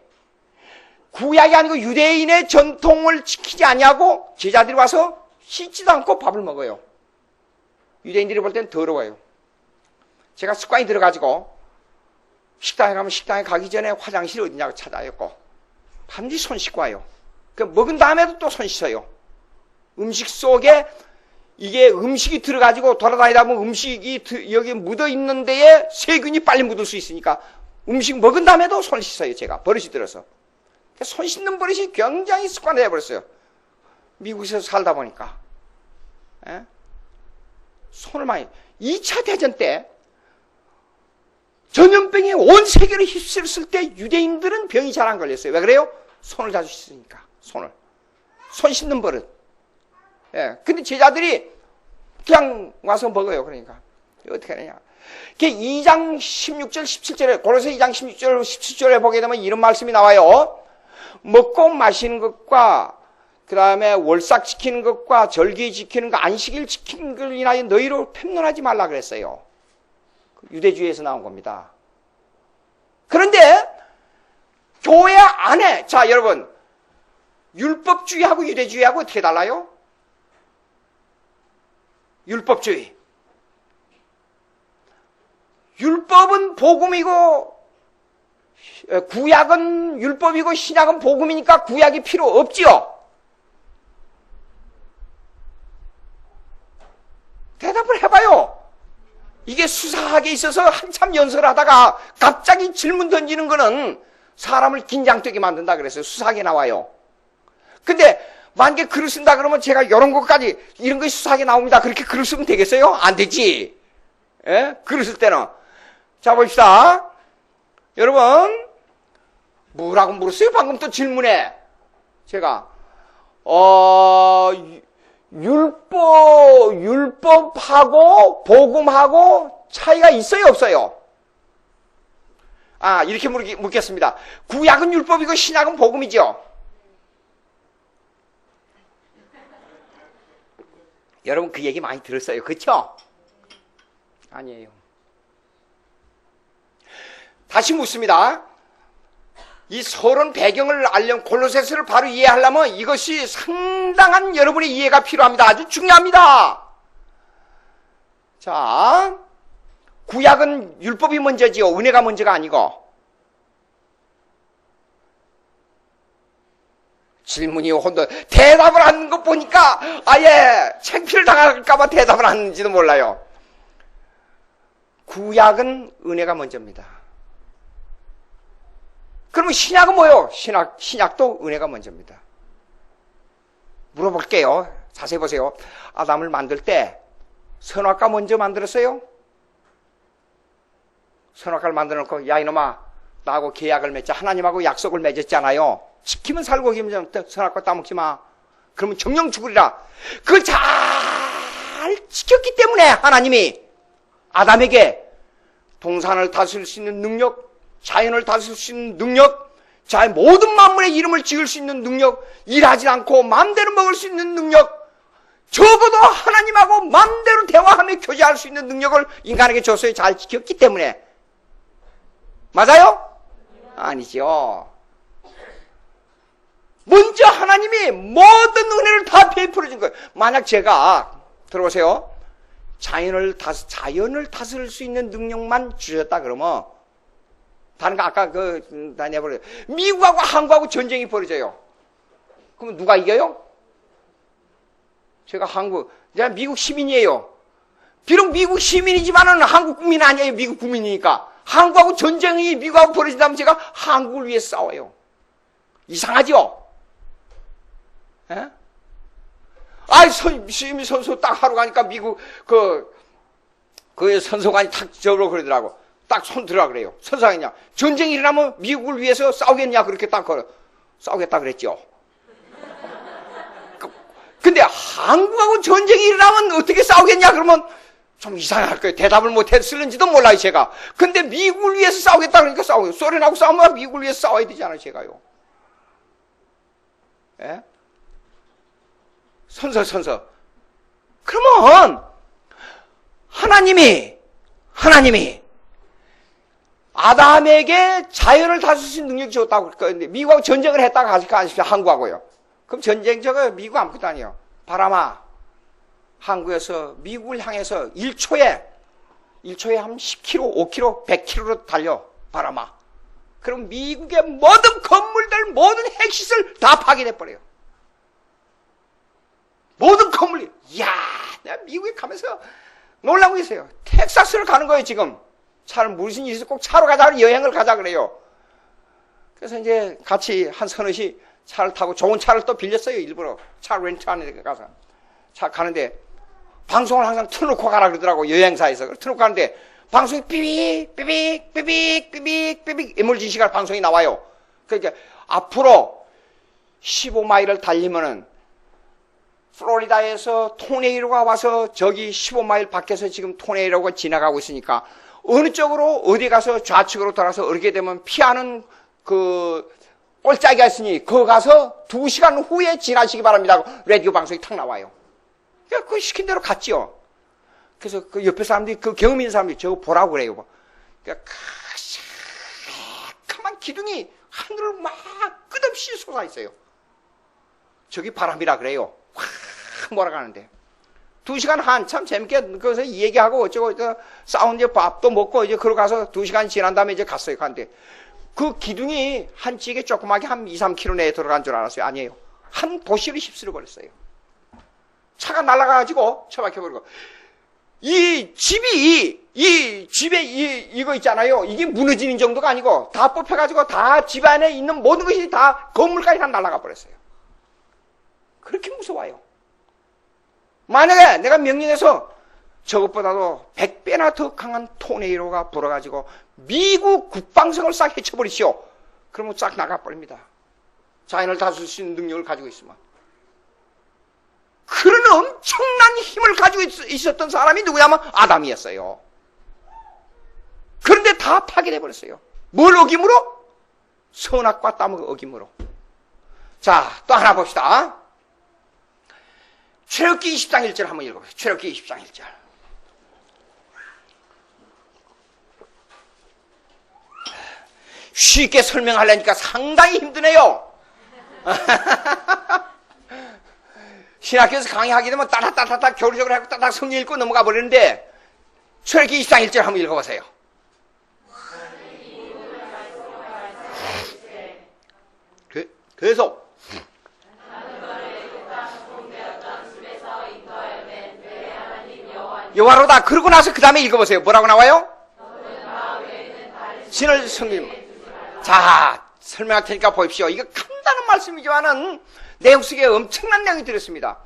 구약이 아니고 유대인의 전통을 지키지 아니하고 제자들이 와서 씻지도 않고 밥을 먹어요. 유대인들이 볼 땐 더러워요. 제가 습관이 들어가지고 식당에 가면 식당에 가기 전에 화장실이 어디냐고 찾아였고 반드시 손 씻고 와요. 먹은 다음에도 또 손 씻어요. 음식 속에 이게 음식이 들어가지고 돌아다니다 보면 음식이 여기 묻어 있는 데에 세균이 빨리 묻을 수 있으니까 음식 먹은 다음에도 손 씻어요. 제가 버릇이 들어서. 손 씻는 버릇이 굉장히 습관되어 버렸어요. 미국에서 살다 보니까. 에? 손을 많이. 2차 대전 때 전염병이 온 세계를 휩쓸었을 때 유대인들은 병이 잘 안 걸렸어요. 왜 그래요? 손을 자주 씻으니까. 손을. 손 씻는 버릇. 예. 근데 제자들이 그냥 와서 먹어요. 그러니까. 어떻게 하느냐. 2장 16절, 17절에, 고로새 2장 16절, 17절에 보게 되면 이런 말씀이 나와요. 먹고 마시는 것과, 그 다음에 월삭 지키는 것과 절기 지키는 것, 안식일 지키는 걸 인하여 너희로 펜론하지 말라 그랬어요. 유대주의에서 나온 겁니다. 그런데, 교회 안에, 자, 여러분, 율법주의하고 유대주의하고 어떻게 달라요? 율법주의. 율법은 복음이고 구약은 율법이고 신약은 복음이니까 구약이 필요 없지요. 대답을 해봐요. 이게 수사하게 있어서 한참 연설을 하다가 갑자기 질문 던지는 거는 사람을 긴장되게 만든다 그랬어요. 수사하게 나와요. 근데 만약에 글을 쓴다 그러면 제가 이런 것까지 이런 것이 수사하게 나옵니다. 그렇게 글을 쓰면 되겠어요? 안 되지. 예? 글을 쓸 때는 자, 봅시다. 여러분, 뭐라고 물었어요? 방금 또 질문에. 제가, 율법하고 복음하고 차이가 있어요, 없어요? 이렇게 묻겠습니다. 구약은 율법이고 신약은 복음이죠? 여러분, 그 얘기 많이 들었어요. 그쵸? 아니에요. 다시 묻습니다. 이 서론 배경을 알려면 골로새서를 바로 이해하려면 이것이 상당한 여러분의 이해가 필요합니다. 아주 중요합니다. 자, 구약은 율법이 먼저지요. 은혜가 먼저가 아니고. 질문이 혼돈. 대답을 하는 거 보니까 아예 창피를 당할까봐 대답을 하는지도 몰라요. 구약은 은혜가 먼저입니다. 그러면 신약은 뭐예요? 신약도 은혜가 먼저입니다. 물어볼게요. 자세히 보세요. 아담을 만들 때 선악과 먼저 만들었어요? 선악과를 만들어 놓고 야 이놈아 나하고 계약을 맺자. 하나님하고 약속을 맺었잖아요. 지키면 살고 기면 선악과 따먹지 마. 그러면 정령 죽으리라. 그걸 잘 지켰기 때문에 하나님이 아담에게 동산을 다스릴 수 있는 능력, 자연을 다스릴 수 있는 능력, 자의 모든 만물의 이름을 지을 수 있는 능력, 일하지 않고 마음대로 먹을 수 있는 능력, 적어도 하나님하고 마음대로 대화하며 교제할 수 있는 능력을 인간에게 줬어요. 잘 지켰기 때문에. 맞아요? 아니죠. 먼저 하나님이 모든 은혜를 다 베풀어 준 거예요. 만약 제가 들어보세요. 자연을 다스릴 수 있는 능력만 주셨다 그러면 다른 거 아까 다 내버려요. 미국하고 한국하고 전쟁이 벌어져요. 그럼 누가 이겨요? 제가 미국 시민이에요. 비록 미국 시민이지만은 한국 국민 아니에요. 미국 국민이니까. 한국하고 전쟁이 미국하고 벌어진다면 제가 한국을 위해 싸워요. 이상하죠? 예? 시민 선수 딱 하러 가니까 미국 그 선수관이 탁 저러 그러더라고. 딱 손 들으라 그래요. 선상이냐. 전쟁이 일어나면 미국을 위해서 싸우겠냐. 그렇게 딱 걸어. 싸우겠다 그랬죠. 근데 한국하고 전쟁이 일어나면 어떻게 싸우겠냐. 그러면 좀 이상할 거예요. 대답을 못 했을는지도 몰라요, 제가. 근데 미국을 위해서 싸우겠다 그러니까 싸워요. 소련하고 싸우면 미국을 위해서 싸워야 되잖아요, 제가요. 예? 선서. 그러면 하나님이 아담에게 자연을 다스릴 수 있는 능력이 줬다고 그랬는데 미국하고 전쟁을 했다가 하십시오. 한국하고요. 그럼 전쟁 미국 아무것도 아니에요. 바람아, 한국에서 미국을 향해서 1초에 한 10km, 5km, 100km로 달려. 바람아. 그럼 미국의 모든 건물들, 모든 핵시설 다 파괴돼버려요. 모든 건물이. 이야, 내가 미국에 가면서 놀라고 있어요. 텍사스를 가는 거예요, 지금. 차를 무슨 일이 있어 꼭 차로 가자, 여행을 가자 그래요. 그래서 이제 같이 한 서너시 차를 타고 좋은 차를 또 빌렸어요, 일부러. 차 렌트하는 데 가서. 차 가는데 방송을 항상 틀어놓고 가라 그러더라고, 여행사에서. 틀어놓고 가는데 방송이 삐빅 에멀전시가 방송이 나와요. 그러니까 앞으로 15마일을 달리면은 플로리다에서 토네이도가 와서 저기 15마일 밖에서 지금 토네이도가 지나가고 있으니까 어느 쪽으로 어디 가서 좌측으로 돌아서 어르게 되면 피하는 그 꼴짜기가 있으니 그거 가서 2시간 후에 지나시기 바랍니다. 라디오 방송이 탁 나와요. 그러니까 그 시킨 대로 갔지요. 그래서 그 옆에 사람들이 그 경험 있는 사람들이 저거 보라고 그래요. 그러니까 새카만 기둥이 하늘을 막 끝없이 솟아 있어요. 저기 바람이라 그래요. 확 몰아가는데 2시간 한참 재밌게 거기서 얘기하고 어쩌고 싸운 이제 밥도 먹고 이제 그러고 가서 2시간 지난 다음에 이제 갔어요. 갔는데 그 기둥이 한 지게 조그맣게 한 2, 3km 내에 들어간 줄 알았어요. 아니에요. 한 도시를 휩쓸어 버렸어요. 차가 날아가가지고 처박혀버리고 이 집에 이거 있잖아요. 이게 무너지는 정도가 아니고 다 뽑혀가지고 다 집 안에 있는 모든 것이 다 건물까지 다 날아가 버렸어요. 그렇게 무서워요. 만약에 내가 명령해서 저것보다도 100배나 더 강한 토네이도가 불어가지고 미국 국방성을 싹 해쳐버리시오. 그러면 싹 나가버립니다. 자연을 다스릴 수 있는 능력을 가지고 있으면. 그런 엄청난 힘을 가지고 있었던 사람이 누구냐면 아담이었어요. 그런데 다 파괴돼 버렸어요. 뭘 어김으로? 선악과 땀의 어김으로. 자, 또 하나 봅시다. 출애굽기 20장 1절 한번 읽어보세요. 출애굽기 20장 1절. 쉽게 설명하려니까 상당히 힘드네요. 신학교에서 강의하게 되면 따닥따닥 교리적으로 하고 따닥 성경 읽고 넘어가 버리는데 출애굽기 20장 1절 한번 읽어보세요. 계속. 여호와로다. 그러고 나서 그 다음에 읽어보세요. 뭐라고 나와요? 신을 섬기는. 자, 설명할 테니까 보십시오. 이거 간단한 말씀이지만은 내용 속에 엄청난 내용이 들었습니다.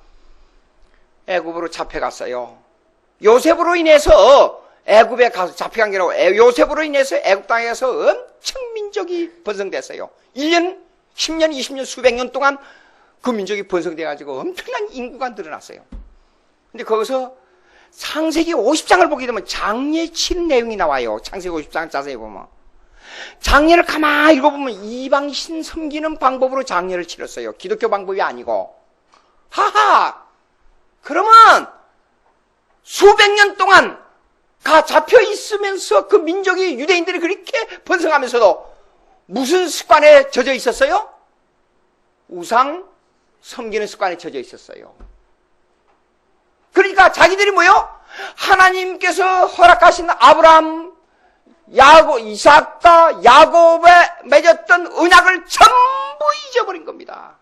애굽으로 잡혀갔어요. 요셉으로 인해서 애굽에 가서 잡혀간 게 아니라 요셉으로 인해서 애굽 땅에서 엄청 민족이 번성됐어요. 1년, 10년, 20년, 수백 년 동안 그 민족이 번성돼가지고 엄청난 인구가 늘어났어요. 근데 거기서 창세기 50장을 보게 되면 장례 치는 내용이 나와요. 창세기 50장 자세히 보면. 장례를 가만히 읽어보면 이방신 섬기는 방법으로 장례를 치렀어요. 기독교 방법이 아니고. 하하! 그러면 수백 년 동안 가 잡혀 있으면서 그 민족이 유대인들이 그렇게 번성하면서도 무슨 습관에 젖어 있었어요? 우상 섬기는 습관에 젖어 있었어요. 그러니까 자기들이 뭐요? 하나님께서 허락하신 아브라함, 이삭과 야곱에 맺었던 언약을 전부 잊어버린 겁니다.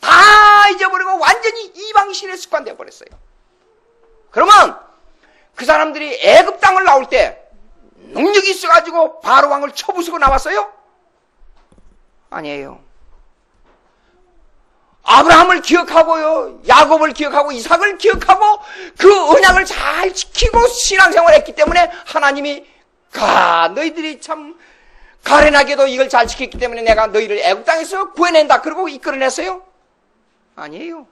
다 잊어버리고 완전히 이방신의 습관 되어버렸어요. 그러면 그 사람들이 애굽 땅을 나올 때 능력이 있어가지고 바로 왕을 쳐부수고 나왔어요? 아니에요. 아브라함을 기억하고요, 야곱을 기억하고 이삭을 기억하고 그 언약을 잘 지키고 신앙생활을 했기 때문에 하나님이 너희들이 참 가련하게도 이걸 잘 지켰기 때문에 내가 너희를 애굽 땅에서 구해낸다 그러고 이끌어냈어요? 아니에요.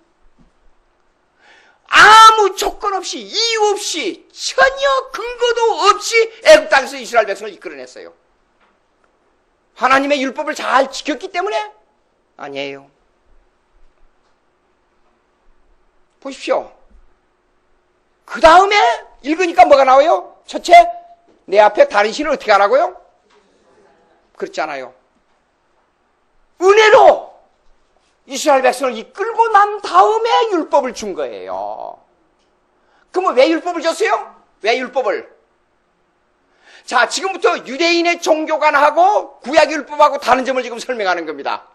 아무 조건 없이 이유 없이 전혀 근거도 없이 애굽 땅에서 이스라엘 백성을 이끌어냈어요. 하나님의 율법을 잘 지켰기 때문에? 아니에요. 보십시오. 그 다음에 읽으니까 뭐가 나와요? 첫째, 내 앞에 다른 신을 어떻게 하라고요? 그렇잖아요. 은혜로 이스라엘 백성을 이끌고 난 다음에 율법을 준 거예요. 그러면 왜 율법을 줬어요? 왜 율법을? 자, 지금부터 유대인의 종교관하고 구약 율법하고 다른 점을 지금 설명하는 겁니다.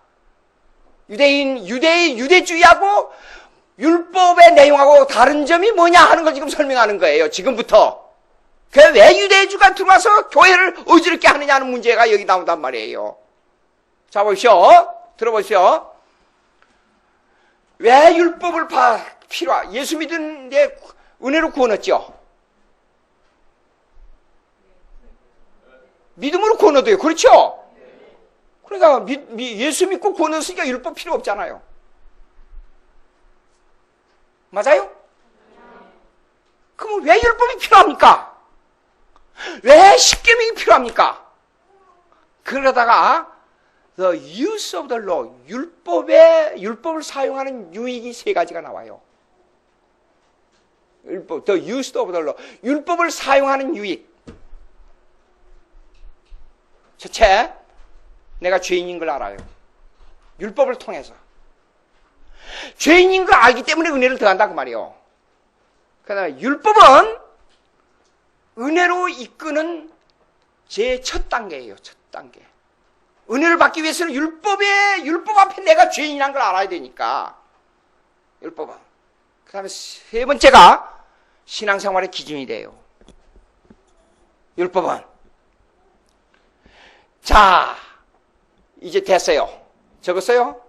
유대주의하고 율법의 내용하고 다른 점이 뭐냐 하는 걸 지금 설명하는 거예요. 지금부터. 왜 유대주가 들어와서 교회를 어지럽게 하느냐는 문제가 여기 나온단 말이에요. 자, 보십시오. 들어보십시오. 왜 율법을 예수 믿은데 은혜로 구원 얻죠? 믿음으로 구원 얻어요. 그렇죠? 그러니까 예수 믿고 구원 얻으니까 율법 필요 없잖아요. 맞아요? 그럼 왜 율법이 필요합니까? 왜 십계명이 필요합니까? 그러다가 the use of the law, 율법을 사용하는 유익이 세 가지가 나와요. the use of the law, 율법을 사용하는 유익. 첫째, 내가 죄인인 걸 알아요. 율법을 통해서. 죄인인 걸 알기 때문에 은혜를 더한다 그 말이에요. 그다음에 율법은 은혜로 이끄는 제 첫 단계예요. 첫 단계. 은혜를 받기 위해서는 율법 앞에 내가 죄인이란 걸 알아야 되니까. 율법은. 그 다음에 세 번째가 신앙생활의 기준이 돼요. 율법은. 자, 이제 됐어요. 적었어요?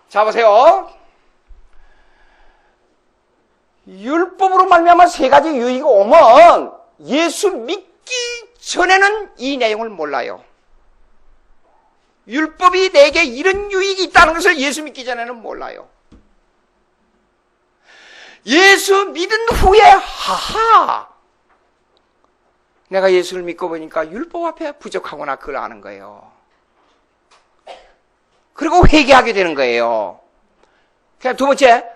자, 보세요. 율법으로 말미암아 세 가지 유익이 오면 예수 믿기 전에는 이 내용을 몰라요. 율법이 내게 이런 유익이 있다는 것을 예수 믿기 전에는 몰라요. 예수 믿은 후에 하하, 내가 예수를 믿고 보니까 율법 앞에 부족하구나, 그걸 아는 거예요. 그리고 회개하게 되는 거예요. 그냥 두 번째,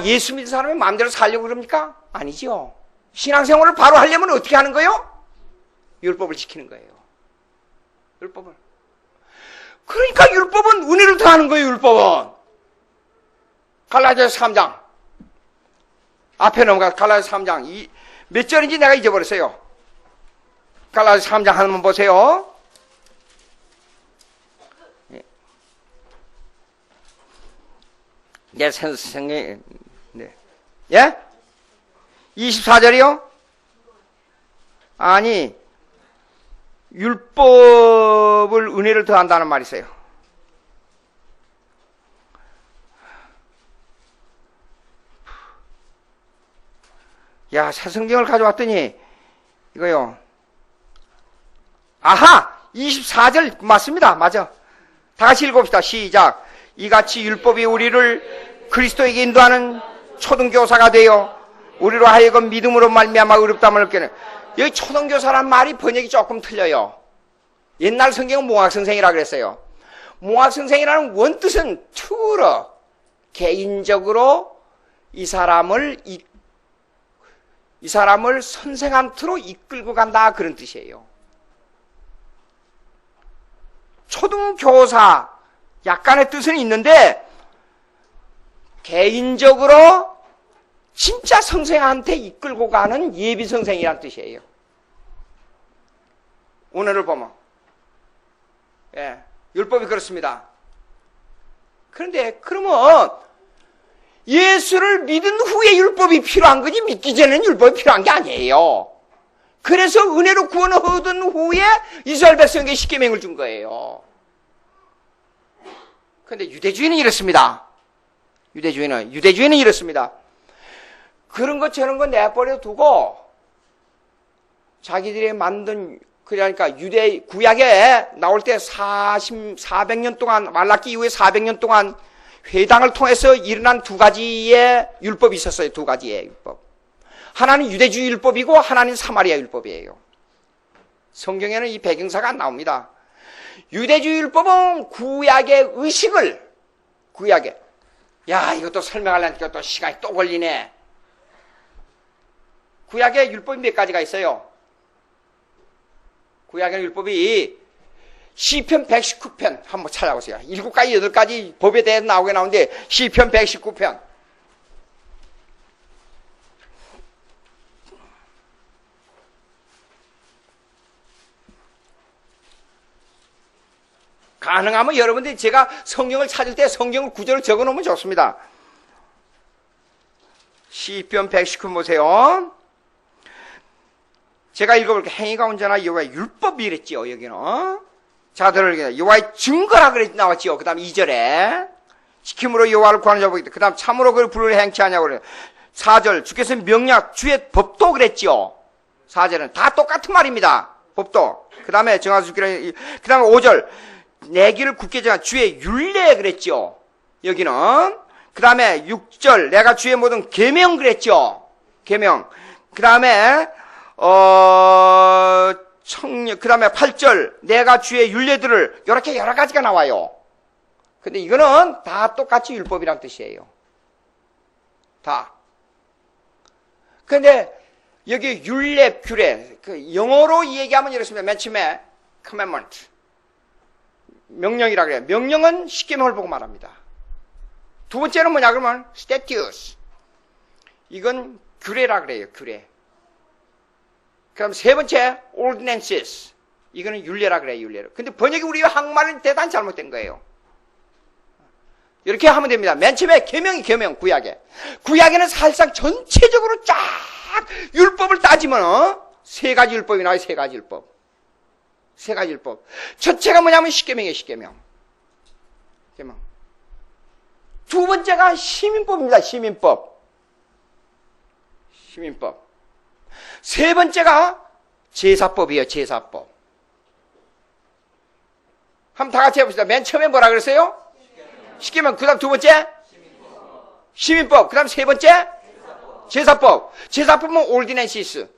예수 믿는 사람이 마음대로 살려고 그럽니까? 아니죠. 신앙생활을 바로 하려면 어떻게 하는 거예요? 율법을 지키는 거예요. 율법을. 그러니까 율법은 은혜를 더하는 거예요. 율법은. 갈라디아서 3장. 앞에 넘어가 갈라디아서 3장. 몇 절인지 내가 잊어버렸어요. 갈라디아서 3장 한번 보세요. 내 선생님, 네. 예? 24절이요? 아니, 율법을 은혜를 더한다는 말이 있어요. 야, 새 성경을 가져왔더니, 이거요. 아하! 24절 맞습니다. 맞아. 다 같이 읽읍시다. 시작. 이같이 율법이 우리를 그리스도에게 인도하는 초등교사가 되어 우리로 하여금 믿음으로 말미암아 의롭다함을 얻게 하는. 여기 초등교사란 말이 번역이 조금 틀려요. 옛날 성경은 몽학선생이라고 그랬어요. 몽학선생이라는 원뜻은 투러, 개인적으로 이 사람을 선생한테로 이끌고 간다, 그런 뜻이에요. 초등교사 약간의 뜻은 있는데 개인적으로 진짜 선생한테 이끌고 가는 예비 선생이란 뜻이에요. 오늘을 보면 율법이 그렇습니다. 그런데 그러면 예수를 믿은 후에 율법이 필요한 거지 믿기 전에는 율법이 필요한 게 아니에요. 그래서 은혜로 구원을 얻은 후에 이스라엘 백성에게 십계명을 준 거예요. 그런데 유대주의는 이렇습니다. 유대주의는 이렇습니다. 그런 것 저런 거 내버려 두고 자기들이 만든, 그러니까 유대 구약에 나올 때 400년 동안, 말라기 이후에 400년 동안 회당을 통해서 일어난 두 가지의 율법이 있었어요. 두 가지의 율법. 하나는 유대주의 율법이고 하나는 사마리아 율법이에요. 성경에는 이 배경사가 안 나옵니다. 유대주의 율법은 구약의 의식을, 이것도 설명하려니까 또 시간이 또 걸리네. 구약의 율법이 몇 가지가 있어요. 구약의 율법이 시편 119편 한번 찾아보세요. 7가지, 8가지 법에 대해서 나오는데 시편 119편. 가능하면 여러분들이 제가 성경을 찾을 때 성경을 구절을 적어 놓으면 좋습니다. 시편 119편 보세요. 제가 읽어볼게요. 행위가 온전하 여호와의 율법이 이랬지요. 여기는 자들을 여호와의 증거라 그래 나왔지요. 그 다음 2절에 지킴으로 여호와를 구하는 자 보겠다. 그 다음 참으로 그를 부르려 행치 하냐고 그래요. 4절 주께서 명령 주의 법도 그랬지요. 4절은 다 똑같은 말입니다. 법도. 그 다음에 정하수 주기라. 그 다음에 5절 내 길을 굳게 정한 주의 율례 그랬죠. 여기는 그 다음에 6절 내가 주의 모든 계명 그랬죠. 계명. 그 다음에 그 다음에 8절 내가 주의 율례들을 이렇게 여러 가지가 나와요. 근데 이거는 다 똑같이 율법이란 뜻이에요. 다. 근데 여기 율례, 규례, 그 영어로 얘기하면 이렇습니다. 맨 처음에 commandment, 명령이라 그래요. 명령은 십계명을 보고 말합니다. 두 번째는 뭐냐 그러면 statutes, 이건 규례라 그래요. 규례. 그럼 세 번째 ordinances, 이거는 율례라 그래요. 율례로. 근데 번역이 우리 한국말은 대단히 잘못된 거예요. 이렇게 하면 됩니다. 맨 처음에 계명이 계명, 구약에는 사실상 전체적으로 쫙 율법을 따지면 세 가지 율법이 나와요. 세 가지 율법. 첫째가 뭐냐면 십계명이에요. 십계명. 두 번째가 시민법입니다. 시민법. 시민법. 세 번째가 제사법이에요. 제사법. 한번 다 같이 해봅시다. 맨 처음에 뭐라 그랬어요? 십계명. 그 다음 두 번째? 시민법. 그 다음 세 번째? 제사법. 제사법은 올디넨시스.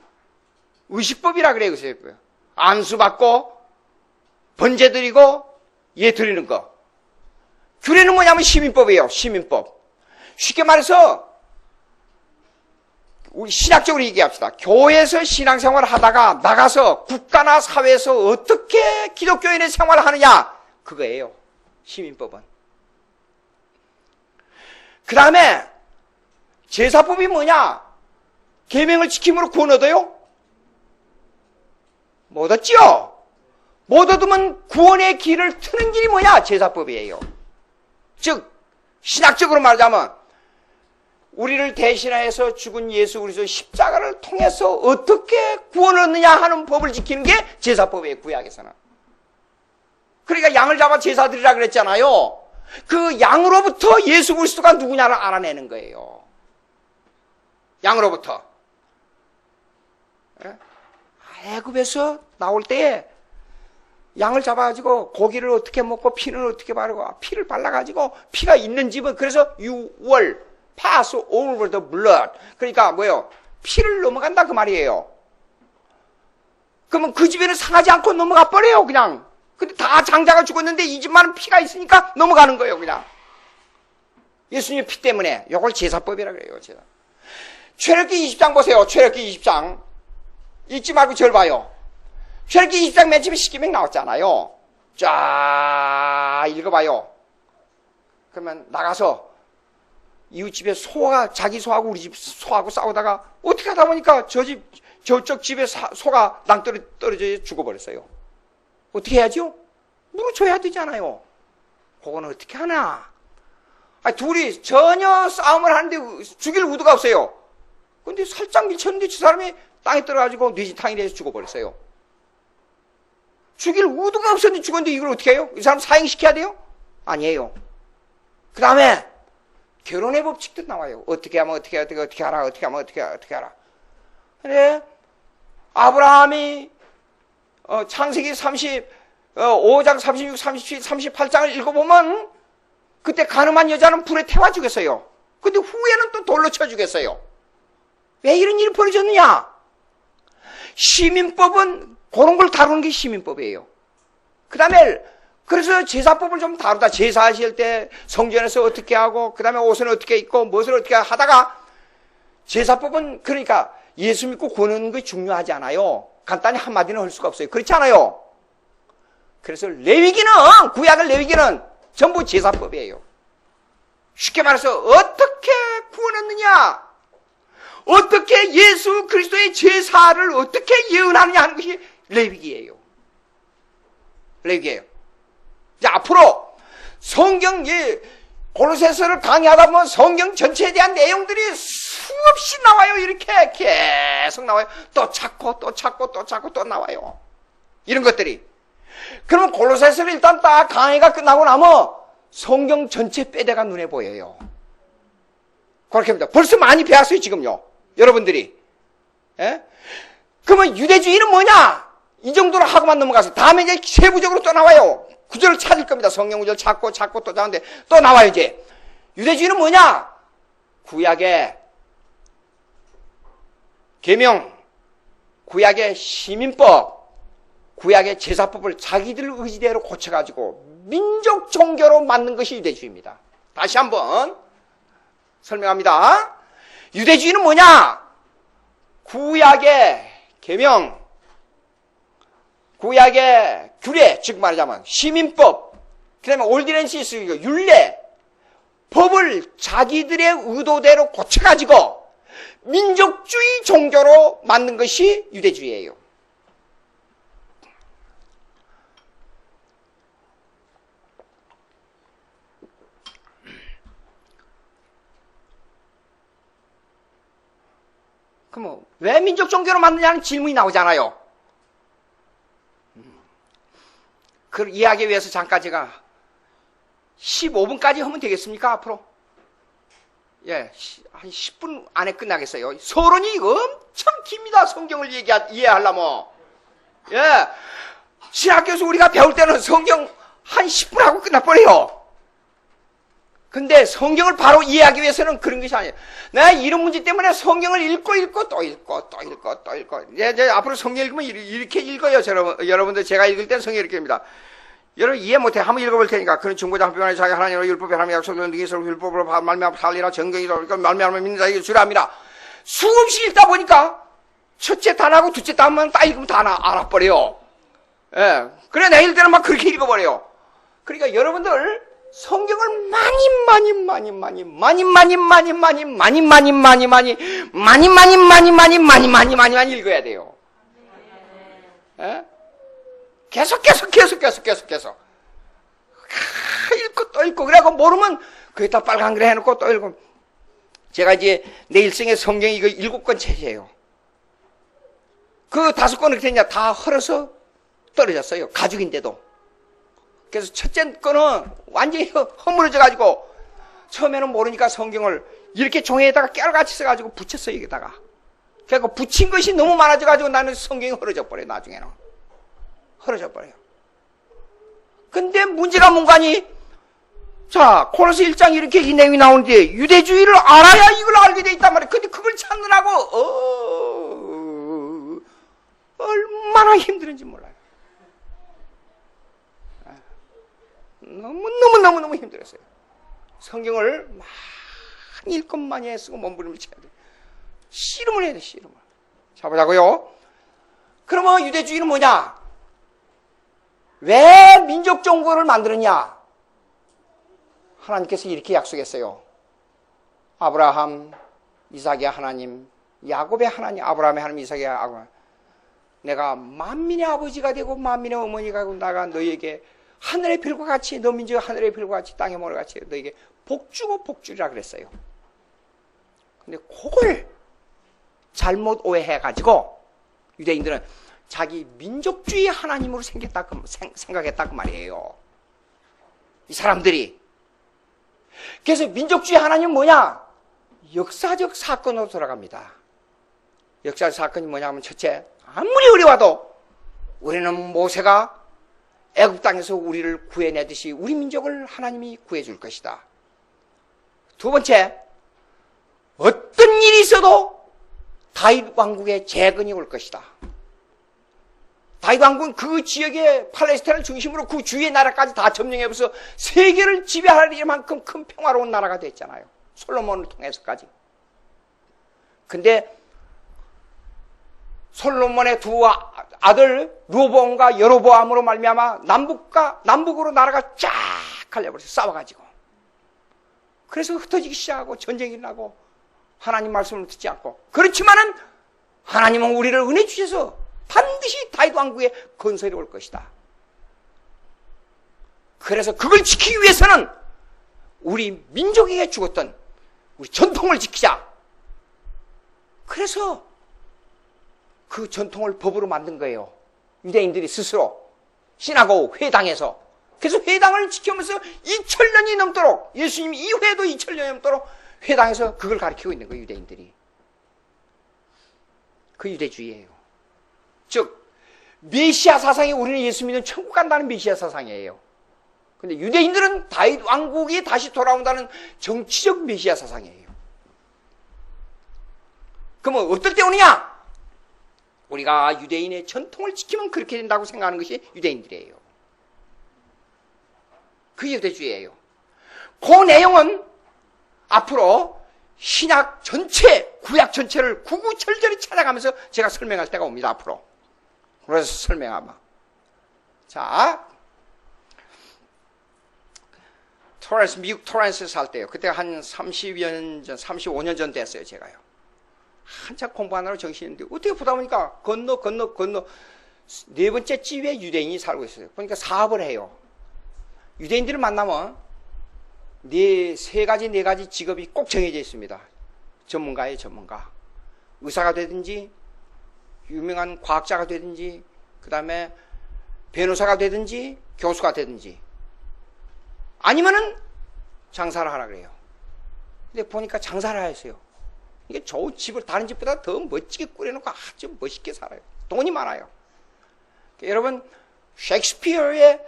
의식법이라 그래요. 그래서 안수 받고 번제 드리고 예 드리는 거. 규례는 뭐냐면 시민법이에요. 시민법. 쉽게 말해서 우리 신학적으로 얘기합시다. 교회에서 신앙생활을 하다가 나가서 국가나 사회에서 어떻게 기독교인의 생활을 하느냐, 그거예요. 시민법은. 그 다음에 제사법이 뭐냐? 계명을 지킴으로 구원 얻어요? 못 얻지요? 못 얻으면 구원의 길을 트는 길이 뭐냐? 제사법이에요. 즉 신학적으로 말하자면 우리를 대신하여서 죽은 예수 그리스도 십자가를 통해서 어떻게 구원을 얻느냐 하는 법을 지키는 게 제사법이에요. 구약에서는. 그러니까 양을 잡아 제사 드리라 그랬잖아요. 그 양으로부터 예수 그리스도가 누구냐를 알아내는 거예요. 양으로부터. 애굽에서 나올 때에 양을 잡아가지고 고기를 어떻게 먹고 피는 어떻게 바르고 피를 발라가지고 피가 있는 집은 그래서 유월 pass over the blood. 그러니까 뭐예요? 피를 넘어간다 그 말이에요. 그러면 그 집에는 상하지 않고 넘어가 버려요 그냥. 근데 다 장자가 죽었는데 이 집만은 피가 있으니까 넘어가는 거예요 그냥. 예수님의 피 때문에. 이걸 제사법이라 그래요. 제사. 출애굽기 20장 보세요. 출애굽기 20장. 읽지 말고 절 봐요. 출애굽기 20장 맨 처음에 십계명 나왔잖아요. 쫙 읽어봐요. 그러면 나가서 이웃집에 소가 자기 소하고 우리 집 소하고 싸우다가 어떻게 하다 보니까 저쪽 집에 소가 낭떠러져 죽어버렸어요. 어떻게 해야죠? 물어줘야 되잖아요. 그거는 어떻게 하나? 둘이 전혀 싸움을 하는데 죽일 의도가 없어요. 근데 살짝 미쳤는데 저 사람이 땅에 떨어가지고 뇌지탕이 돼서 죽어버렸어요. 죽일 의도가 없었는데 죽었는데 이걸 어떻게 해요? 이 사람 사형시켜야 돼요? 아니에요. 그 다음에 결혼의 법칙도 나와요. 어떻게 하면 어떻게 하라, 어떻게 하면 어떻게 하라. 근데 아브라함이 창세기 35장 36, 37, 38장을 읽어보면 그때 가늠한 여자는 불에 태워 죽였어요. 근데 후에는 또 돌로 쳐 죽였어요. 왜 이런 일이 벌어졌느냐? 시민법은 그런 걸 다루는 게 시민법이에요. 그 다음에 그래서 제사법을 좀 다루다. 제사하실 때 성전에서 어떻게 하고 그 다음에 옷은 어떻게 입고 무엇을 어떻게 하다가 제사법은 그러니까 예수 믿고 구원하는 게 중요하지 않아요. 간단히 한마디는 할 수가 없어요. 그렇지 않아요? 그래서 레위기는 구약의 레위기는 전부 제사법이에요. 쉽게 말해서 어떻게 구원했느냐, 어떻게 예수 그리스도의 제사를 어떻게 예언하느냐 하는 것이 레위기예요. 레위기예요. 이제 앞으로 성경 골로새서를 강의하다 보면 성경 전체에 대한 내용들이 수없이 나와요. 이렇게 계속 나와요. 또 찾고 또 찾고 또 찾고 또 나와요. 이런 것들이. 그러면 골로새서를 일단 딱 강의가 끝나고 나면 성경 전체 빼대가 눈에 보여요. 그렇게 합니다. 벌써 많이 배웠어요 지금요. 여러분들이. 예? 그러면 유대주의는 뭐냐? 이 정도로 하고만 넘어가서 다음에 이제 세부적으로 또 나와요. 구절을 찾을 겁니다. 성경 구절 찾고 또 찾는데 또 나와요 이제. 유대주의는 뭐냐? 구약의 계명, 구약의 시민법, 구약의 제사법을 자기들 의지대로 고쳐가지고 민족 종교로 만든 것이 유대주의입니다. 다시 한번 설명합니다. 유대주의는 뭐냐? 구약의 계명, 구약의 규례, 즉 말하자면 시민법, 그 다음에 올디넨시스, 율례, 법을 자기들의 의도대로 고쳐가지고 민족주의 종교로 만든 것이 유대주의예요. 그럼 왜 민족 종교로 만드냐는 질문이 나오잖아요. 그걸 이해하기 위해서 잠깐 제가 15분까지 하면 되겠습니까? 앞으로 예, 한 10분 안에 끝나겠어요. 서론이 엄청 깁니다. 성경을 이해하려면. 예. 신학교에서 우리가 배울 때는 성경 한 10분 하고 끝나버려요. 근데 성경을 바로 이해하기 위해서는 그런 것이 아니에요. 내가 이런 문제 때문에 성경을 읽고 또 읽고. 이제 앞으로 성경 읽으면 이렇게 읽어요. 여러분들 제가 읽을 때는 성경 이렇게 입니다. 여러분 이해 못해. 한번 읽어볼 테니까. 그런 중보자 한 편에 자기 하나님으로 율법에 하나님의 약속을 능히 서로 율법으로 말미암아 살리라 정경이라 말미암아 믿는 자에게 주라 합니다. 수없이 읽다 보니까 첫째 단하고 둘째 단만 딱 읽으면 다 알아버려요. 예. 그래 내가 읽을 때는 막 그렇게 읽어버려요. 그러니까 여러분들 성경을 많이 읽어야 돼요. 예? 계속 읽고 또 읽고 그래갖고 모르면 거기다 빨간 글 해놓고 또 읽고. 제가 이제 내 일생의 성경이 이거 7권 책이에요. 그 5권을 어떻게 했냐 다 헐어서 떨어졌어요. 가죽인데도. 그래서 첫째 거는 완전히 허물어져가지고 처음에는 모르니까 성경을 이렇게 종이에다가 깨알같이 써가지고 붙였어요. 여기다가. 그래서 붙인 것이 너무 많아져가지고 나는 성경이 헐어져 버려요. 나중에는. 헐어져 버려요. 근데 문제가 뭔가니? 자, 고린도서 1장 이렇게 이 내용이 나오는데 유대주의를 알아야 이걸 알게 돼 있단 말이에요. 근데 그걸 찾느라고 얼마나 힘들은지 몰라요. 너무 힘들었어요. 성경을 많이 읽고 많이 쓰고 몸부림을 쳐야 돼요. 씨름을 해야 돼, 씨름을. 자, 보자고요. 그러면 유대주의는 뭐냐? 왜 민족 정부를 만들었냐? 하나님께서 이렇게 약속했어요. 아브라함, 이삭의 하나님, 야곱의 하나님, 아브라함의 하나님, 이삭의 하나님. 내가 만민의 아버지가 되고 만민의 어머니가 되고 나가 너희에게 하늘의 별과 같이 너 민족이 하늘의 별과 같이 땅의 모래 같이 너에게 복주고 복주리라 그랬어요. 근데 그걸 잘못 오해해가지고 유대인들은 자기 민족주의 하나님으로 생각했다 그 말이에요. 이 사람들이. 그래서 민족주의 하나님은 뭐냐? 역사적 사건으로 돌아갑니다. 역사적 사건이 뭐냐면 첫째, 아무리 어려워도 우리는 모세가 애굽 땅에서 우리를 구해내듯이 우리 민족을 하나님이 구해줄 것이다. 두 번째, 어떤 일이 있어도 다윗 왕국의 재건이 올 것이다. 다윗 왕국은 그 지역의 팔레스타인을 중심으로 그 주위의 나라까지 다 점령해서 세계를 지배할 만큼 큰 평화로운 나라가 됐잖아요. 솔로몬을 통해서까지. 근데 솔로몬의 두 아들 르호보암과 여로보암으로 말미암아 남북으로 나라가 쫙 갈려버렸어요. 싸워가지고. 그래서 흩어지기 시작하고 전쟁이 일어나고 하나님 말씀을 듣지 않고. 그렇지만은 하나님은 우리를 은혜 주셔서 반드시 다윗 왕국의 건설이 올 것이다. 그래서 그걸 지키기 위해서는 우리 민족에게 죽었던 우리 전통을 지키자. 그래서 그 전통을 법으로 만든 거예요. 유대인들이 스스로 신하고 회당에서. 그래서 회당을 지키면서 2000년이 넘도록 예수님 이후에도 2000년이 넘도록 회당에서 그걸 가르치고 있는 거예요. 유대인들이. 그 유대주의예요. 즉 메시아 사상이 우리는 예수 믿는 천국 간다는 메시아 사상이에요. 근데 유대인들은 다윗 왕국이 다시 돌아온다는 정치적 메시아 사상이에요. 그러면 어떨 때 오느냐? 우리가 유대인의 전통을 지키면 그렇게 된다고 생각하는 것이 유대인들이에요. 그게 유대주의예요. 그 내용은 앞으로 신약 전체, 구약 전체를 구구절절히 찾아가면서 제가 설명할 때가 옵니다. 앞으로. 그래서 설명하면. 자, 미국 토렌스 살 때요. 그때 한 30년 전, 35년 전 됐어요. 제가요. 한참 공부하느라 정신이 있는데 어떻게 보다 보니까 건너 네 번째 집에 유대인이 살고 있어요. 그러니까 사업을 해요. 유대인들을 만나면 네 가지 직업이 꼭 정해져 있습니다. 전문가예요, 전문가. 의사가 되든지 유명한 과학자가 되든지 그 다음에 변호사가 되든지 교수가 되든지 아니면은 장사를 하라 그래요. 근데 보니까 장사를 하였어요. 이게 좋은 집을 다른 집보다 더 멋지게 꾸려놓고 아주 멋있게 살아요. 돈이 많아요. 여러분 셰익스피어의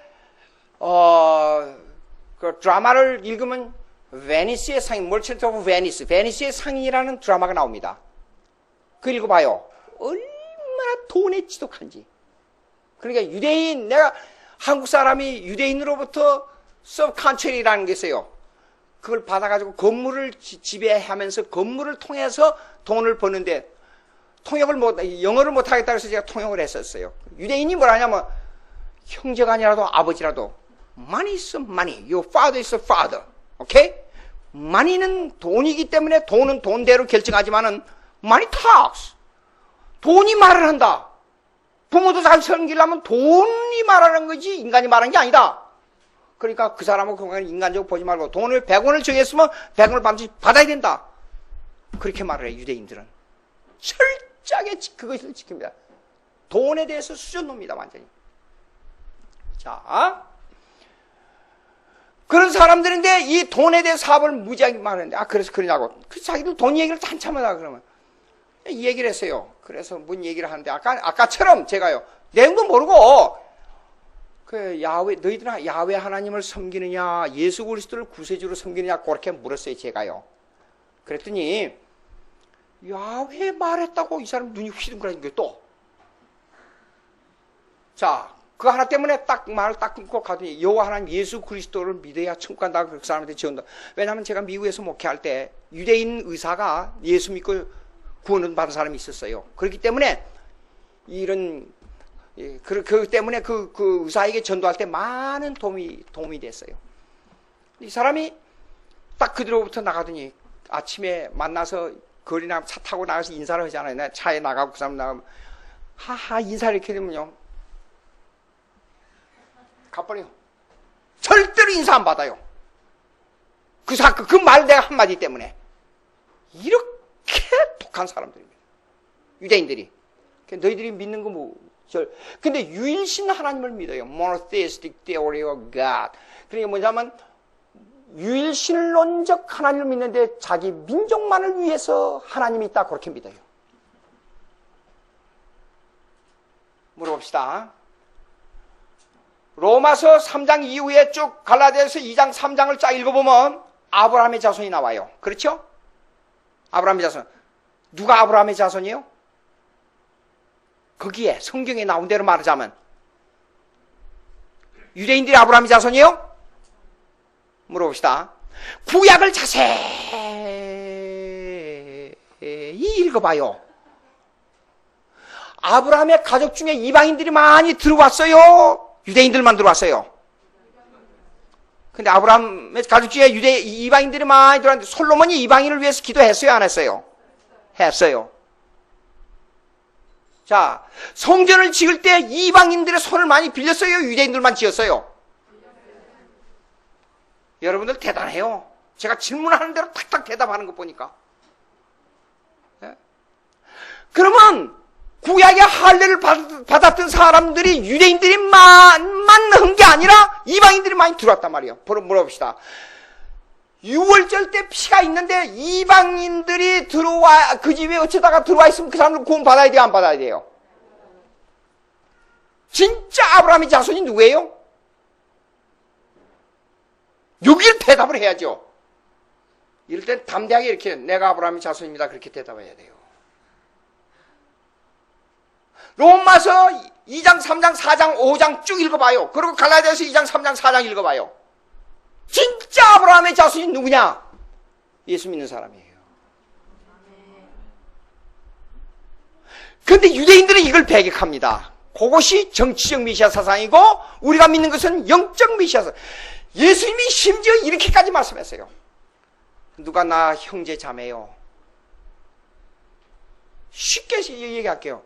그 드라마를 읽으면 베니스의 상인, 머천트 오브 베니스, 베니스의 상인이라는 드라마가 나옵니다. 그 읽어봐요. 얼마나 돈에 지독한지. 그러니까 유대인, 내가 한국 사람이 유대인으로부터 서브컨트리라는 게 있어요. 그걸 받아가지고 건물을 지배하면서 건물을 통해서 돈을 버는데 영어를 못하겠다 해서 제가 통역을 했었어요. 유대인이 뭐라냐면 형제가 아니라도 아버지라도 money is money, your father is a father. 오케이? money는 돈이기 때문에 돈은 돈대로 결정하지만은 money talks. 돈이 말을 한다. 부모도 잘 섬기려면 돈이 말하는 거지 인간이 말하는 게 아니다. 그러니까 그 사람은 그냥 인간적으로 보지 말고 돈을 100원을 정했으면 100원을 반드시 받아야 된다. 그렇게 말을 해요. 유대인들은. 철저하게 그것을 지킵니다. 돈에 대해서 수준 놉니다. 완전히. 자, 그런 사람들인데 이 돈에 대해 사업을 무지하게 말하는데 그래서 그러냐고. 그 자기들 돈 얘기를 한참 하다 그러면 이 얘기를 했어요. 그래서 뭔 얘기를 하는데 아까처럼 제가요. 내용도 모르고 그 너희들은 야훼 하나님을 섬기느냐 예수 그리스도를 구세주로 섬기느냐 그렇게 물었어요. 제가요. 그랬더니 야훼 말했다고 이 사람 눈이 휘둥그라진 거예요. 또. 자, 그 하나 때문에 딱 말을 딱 끊고 가더니 여호와 하나님 예수 그리스도를 믿어야 천국 간다. 그 사람한테 지원다. 왜냐하면 제가 미국에서 목회할 때 유대인 의사가 예수 믿고 구원을 받은 사람이 있었어요. 그렇기 때문에 그 때문에 그 의사에게 전도할 때 많은 도움이 됐어요. 이 사람이 딱 그대로부터 나가더니 아침에 만나서 거리나 차 타고 나가서 인사를 하잖아요. 내가 차에 나가고 그 사람 나가면 하하 인사를 이렇게 되면요. 가버려요. 절대로 인사 안 받아요. 그 말 내가 한마디 때문에. 이렇게 독한 사람들입니다. 유대인들이. 너희들이 믿는 거 뭐, 근데 유일신 하나님을 믿어요. monotheistic theory of God. 그러니까 뭐냐면, 유일신론적 하나님을 믿는데 자기 민족만을 위해서 하나님이 있다. 그렇게 믿어요. 물어봅시다. 로마서 3장 이후에 쭉 갈라디아서 2장, 3장을 쫙 읽어보면 아브라함의 자손이 나와요. 그렇죠? 아브라함의 자손. 누가 아브라함의 자손이에요? 거기에 성경에 나온 대로 말하자면 유대인들이 아브라함의 자손이에요? 물어봅시다. 구약을 자세히 읽어봐요. 아브라함의 가족 중에 이방인들이 많이 들어왔어요? 유대인들만 들어왔어요? 근데 아브라함의 가족 중에 이방인들이 많이 들어왔는데 솔로몬이 이방인을 위해서 기도했어요? 안 했어요? 했어요. 자, 성전을 지을 때 이방인들의 손을 많이 빌렸어요? 유대인들만 지었어요? 여러분들 대단해요. 제가 질문하는 대로 탁탁 대답하는 거 보니까. 네? 그러면 구약의 할례를 받았던 사람들이 유대인들만 한 게 아니라 이방인들이 많이 들어왔단 말이에요. 물어봅시다. 유월절 때 피가 있는데 이방인들이 그 집에 어쩌다가 들어와 있으면 그 사람들 구원 받아야 돼요? 안 받아야 돼요? 진짜 아브라함의 자손이 누구예요? 여기를 대답을 해야죠. 이럴 땐 담대하게 이렇게 내가 아브라함의 자손입니다. 그렇게 대답해야 돼요. 로마서 2장, 3장, 4장, 5장 쭉 읽어봐요. 그리고 갈라디아서 2장, 3장, 4장 읽어봐요. 진짜 아브라함의 자손이 누구냐? 예수 믿는 사람이에요. 그런데 유대인들은 이걸 배격합니다. 그것이 정치적 메시아 사상이고 우리가 믿는 것은 영적 메시아 사상. 예수님이 심지어 이렇게까지 말씀했어요. 누가 나 형제 자매요. 쉽게 얘기할게요.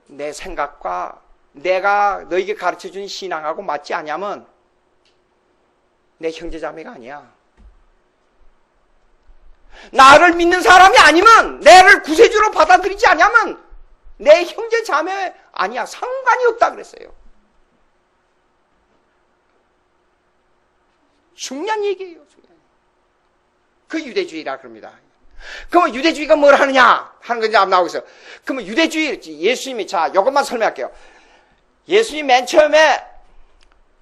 내 생각과 내가 너에게 가르쳐준 신앙하고 맞지 않냐면 내 형제 자매가 아니야. 나를 믿는 사람이 아니면 나를 구세주로 받아들이지 않냐면 내 형제 자매 아니야. 상관이 없다 그랬어요. 중요한 얘기예요. 그 유대주의라 그럽니다. 그러면 유대주의가 뭘 하느냐 하는 건지 앞 나오고 있어요. 그러면 유대주의, 예수님이, 자, 이것만 설명할게요. 예수님 맨 처음에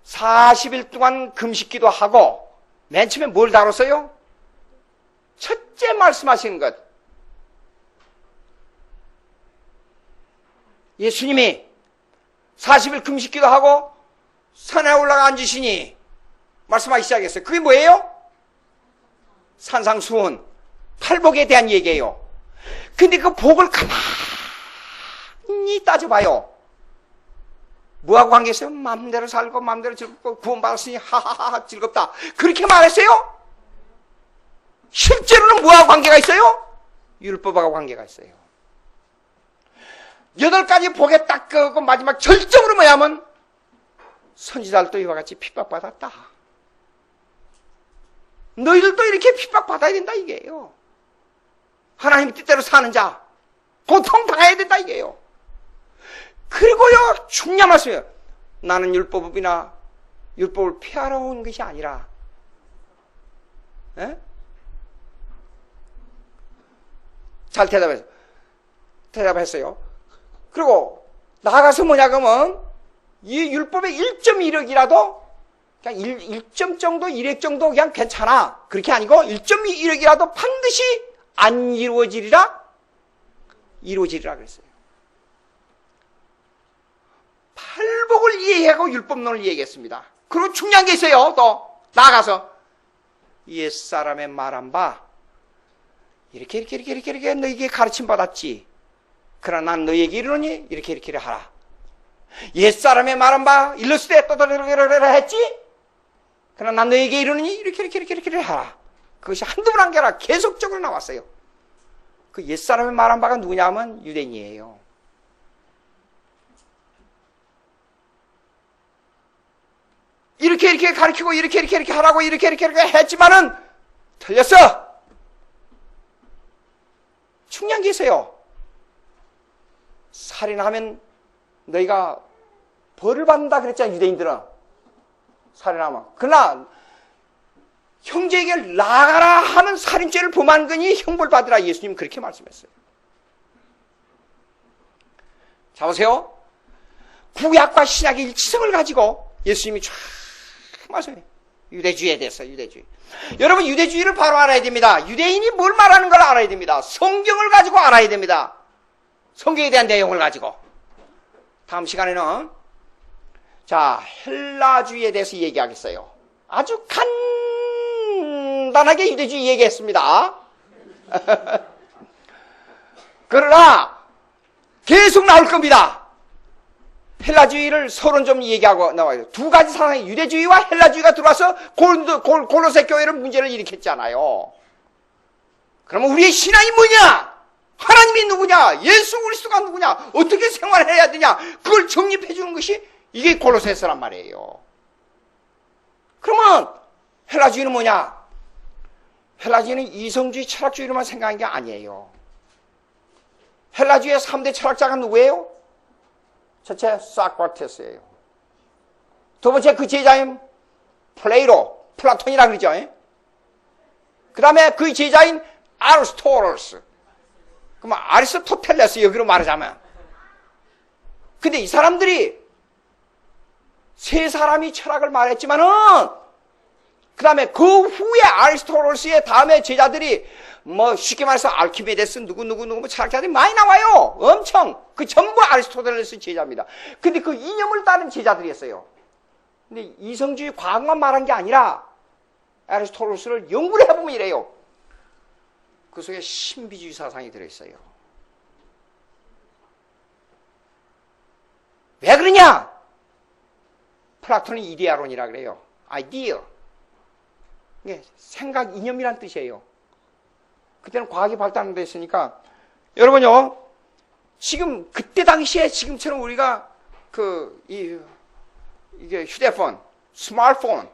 40일 동안 금식기도 하고, 맨 처음에 뭘 다뤘어요? 첫째 말씀하시는 것. 예수님이 40일 금식기도 하고, 산에 올라가 앉으시니, 말씀하기 시작했어요. 그게 뭐예요? 산상수훈, 팔복에 대한 얘기예요. 근데 그 복을 가만히 따져봐요. 뭐하고 관계했어요? 마음대로 살고 마음대로 즐겁고 구원받았으니 하하하 즐겁다. 그렇게 말했어요? 실제로는 뭐하고 관계가 있어요? 율법하고 관계가 있어요. 8가지 복에 딱 끄고 마지막 절정으로 뭐냐면 선지자들도 이와 같이 핍박받았다. 너희들도 이렇게 핍박받아야 된다 이게요. 하나님 뜻대로 사는 자 고통당해야 된다 이게요. 그리고요 중요한 말씀이에요. 나는 율법이나 율법을 피하러 온 것이 아니라, 에? 잘 대답했어요. 그리고 나아가서 뭐냐 그러면 이 율법의 1.1억이라도 그냥 1점 정도 1획 정도 그냥 괜찮아. 그렇게 아니고 1.1억이라도 반드시 안 이루어지리라 그랬어요. 팔복을 이해하고 율법론을 이해하겠습니다. 그리고 중요한 게 있어요. 또 나아가서 옛사람의 말한 바 이렇게 너에게 가르침 받았지. 그러나 난 너에게 이르노니 이렇게 하라. 옛사람의 말한 바 일렀을 때 또 했지. 그러나 난 너에게 이르노니 이렇게 하라. 그것이 한두 번 한 게 아니라 계속적으로 나왔어요. 그 옛사람의 말한 바가 누구냐면 유대인이에요. 이렇게 가르치고 이렇게 하라고 이렇게 했지만은 틀렸어. 중요한 게 있어요. 살인하면 너희가 벌을 받는다 그랬잖아, 유대인들은. 살인하면. 그러나 형제에게 나가라 하는 살인죄를 범한 거니 형벌 받으라. 예수님 그렇게 말씀했어요. 자 보세요. 구약과 신약의 일치성을 가지고 예수님이 쫙 말씀해요. 유대주의에 대해서 유대주의. 여러분 유대주의를 바로 알아야 됩니다. 유대인이 뭘 말하는 걸 알아야 됩니다. 성경을 가지고 알아야 됩니다. 성경에 대한 내용을 가지고. 다음 시간에는 자 헬라주의에 대해서 얘기하겠어요. 아주 간단하게 유대주의 얘기했습니다. 그러나 계속 나올 겁니다. 헬라주의를 서론 좀 얘기하고 나와요. 두 가지 상황이 유대주의와 헬라주의가 들어와서 골로새 교회를 문제를 일으켰잖아요. 그러면 우리의 신앙이 뭐냐? 하나님이 누구냐? 예수 그리스도가 누구냐? 어떻게 생활해야 되냐? 그걸 정립해 주는 것이 이게 골로새서란 말이에요. 그러면 헬라주의는 뭐냐? 헬라주의는 이성주의 철학주의로만 생각한 게 아니에요. 헬라주의의 3대 철학자가 누구예요? 첫째, 소크라테스예요. 두 번째 그 제자인 플라톤이라 그러죠. 그 다음에 그 제자인 아리스토텔레스. 그럼 아리스토텔레스 여기로 말하자면. 근데 이 사람들이 세 사람이 철학을 말했지만은 그 다음에 그 후에 아리스토텔레스의 다음에 제자들이 뭐 쉽게 말해서 알키메데스 누구 뭐 철학자들이 많이 나와요. 엄청. 그 전부 아리스토텔레스 제자입니다. 근데 그 이념을 따른 제자들이었어요. 근데 이성주의 과학만 말한 게 아니라 아리스토텔레스를 연구를 해보면 이래요. 그 속에 신비주의 사상이 들어있어요. 왜 그러냐? 플라톤이 이데아론이라 그래요. 아이디어. 이게 생각, 이념이란 뜻이에요. 그때는 과학이 발달됐으니까 여러분요 지금 그때 당시에 지금처럼 우리가 이게 휴대폰, 스마트폰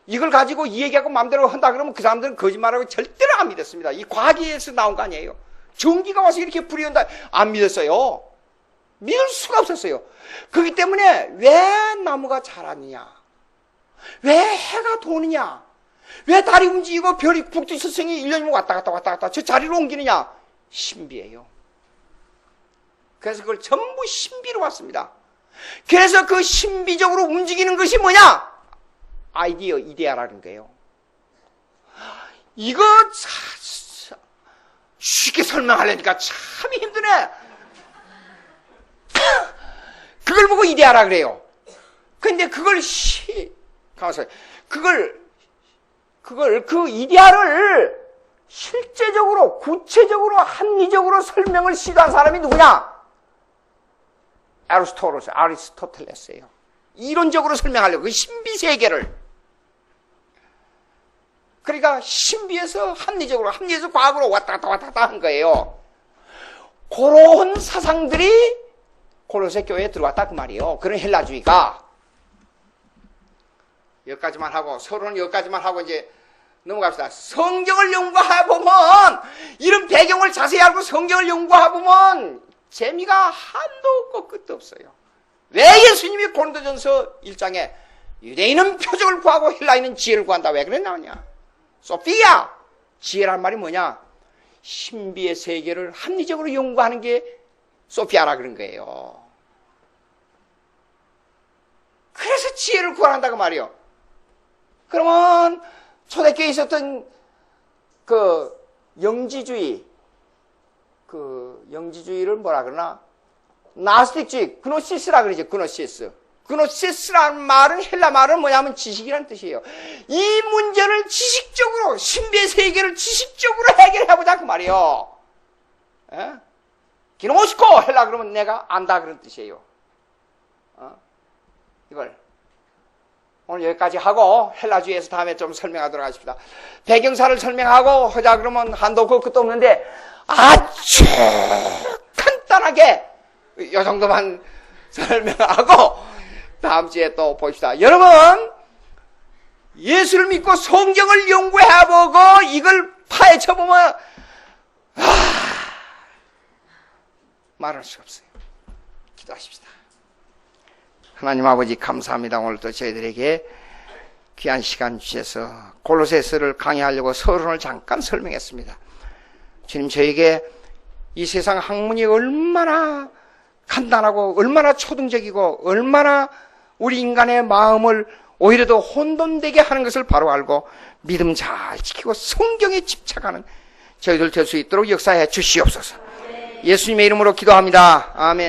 이걸 가지고 이 얘기하고 마음대로 한다 그러면 그 사람들은 거짓말하고 절대로 안 믿었습니다. 이 과학에서 나온 거 아니에요. 전기가 와서 이렇게 불이 온다 안 믿었어요. 믿을 수가 없었어요. 그렇기 때문에 왜 나무가 자라느냐, 왜 해가 도느냐, 왜 달이 움직이고 별이 북두칠성이 1년이면 왔다 갔다 저 자리로 옮기느냐? 신비예요. 그래서 그걸 전부 신비로 왔습니다. 그래서 그 신비적으로 움직이는 것이 뭐냐? 이데아라는 거예요. 이거 쉽게 설명하려니까 참 힘드네. 그걸 보고 이데아라 그래요. 근데 그걸 그 이데아를 실제적으로, 구체적으로, 합리적으로 설명을 시도한 사람이 누구냐? 아리스토텔레스예요. 이론적으로 설명하려고, 그 신비 세계를. 그러니까 신비에서 합리에서 과학으로 왔다 갔다 한 거예요. 그런 사상들이 골로새 교회에 들어왔다 그 말이에요. 그런 헬라주의가. 여기까지만 하고, 서론은 여기까지만 하고 이제 넘어갑시다. 성경을 연구해보면, 이런 배경을 자세히 알고 성경을 연구해보면 재미가 한도 없고 끝도 없어요. 왜 예수님이 고린도전서 1장에 유대인은 표적을 구하고 헬라인은 지혜를 구한다, 왜 그래 나오냐? 소피아! 지혜란 말이 뭐냐? 신비의 세계를 합리적으로 연구하는 게 소피아라 그런 거예요. 그래서 지혜를 구한다고 말이요. 그러면 초대교회에 있었던 그 영지주의를 뭐라 그러나? 나스틱주의, 그노시스라 그러죠. 그노시스라는 말은 헬라 말은 뭐냐면 지식이라는 뜻이에요. 이 문제를 지식적으로, 신비의 세계를 지식적으로 해결해보자 그 말이에요. 기노시코 헬라 그러면 내가 안다 그런 뜻이에요. 이걸 오늘 여기까지 하고 헬라주의에서 다음에 좀 설명하도록 하십시다. 배경사를 설명하고 하자 그러면 한도 끝도 없는데 아주 간단하게 이 정도만 설명하고 다음 주에 또 봅시다. 여러분, 예수를 믿고 성경을 연구해보고 이걸 파헤쳐보면 말할 수가 없어요. 기도하십시다. 하나님 아버지 감사합니다. 오늘도 저희들에게 귀한 시간 주셔서 골로새서를 강의하려고 서론을 잠깐 설명했습니다. 주님, 저에게 이 세상 학문이 얼마나 간단하고 얼마나 초등적이고 얼마나 우리 인간의 마음을 오히려 더 혼돈되게 하는 것을 바로 알고 믿음 잘 지키고 성경에 집착하는 저희들 될 수 있도록 역사해 주시옵소서. 예수님의 이름으로 기도합니다. 아멘.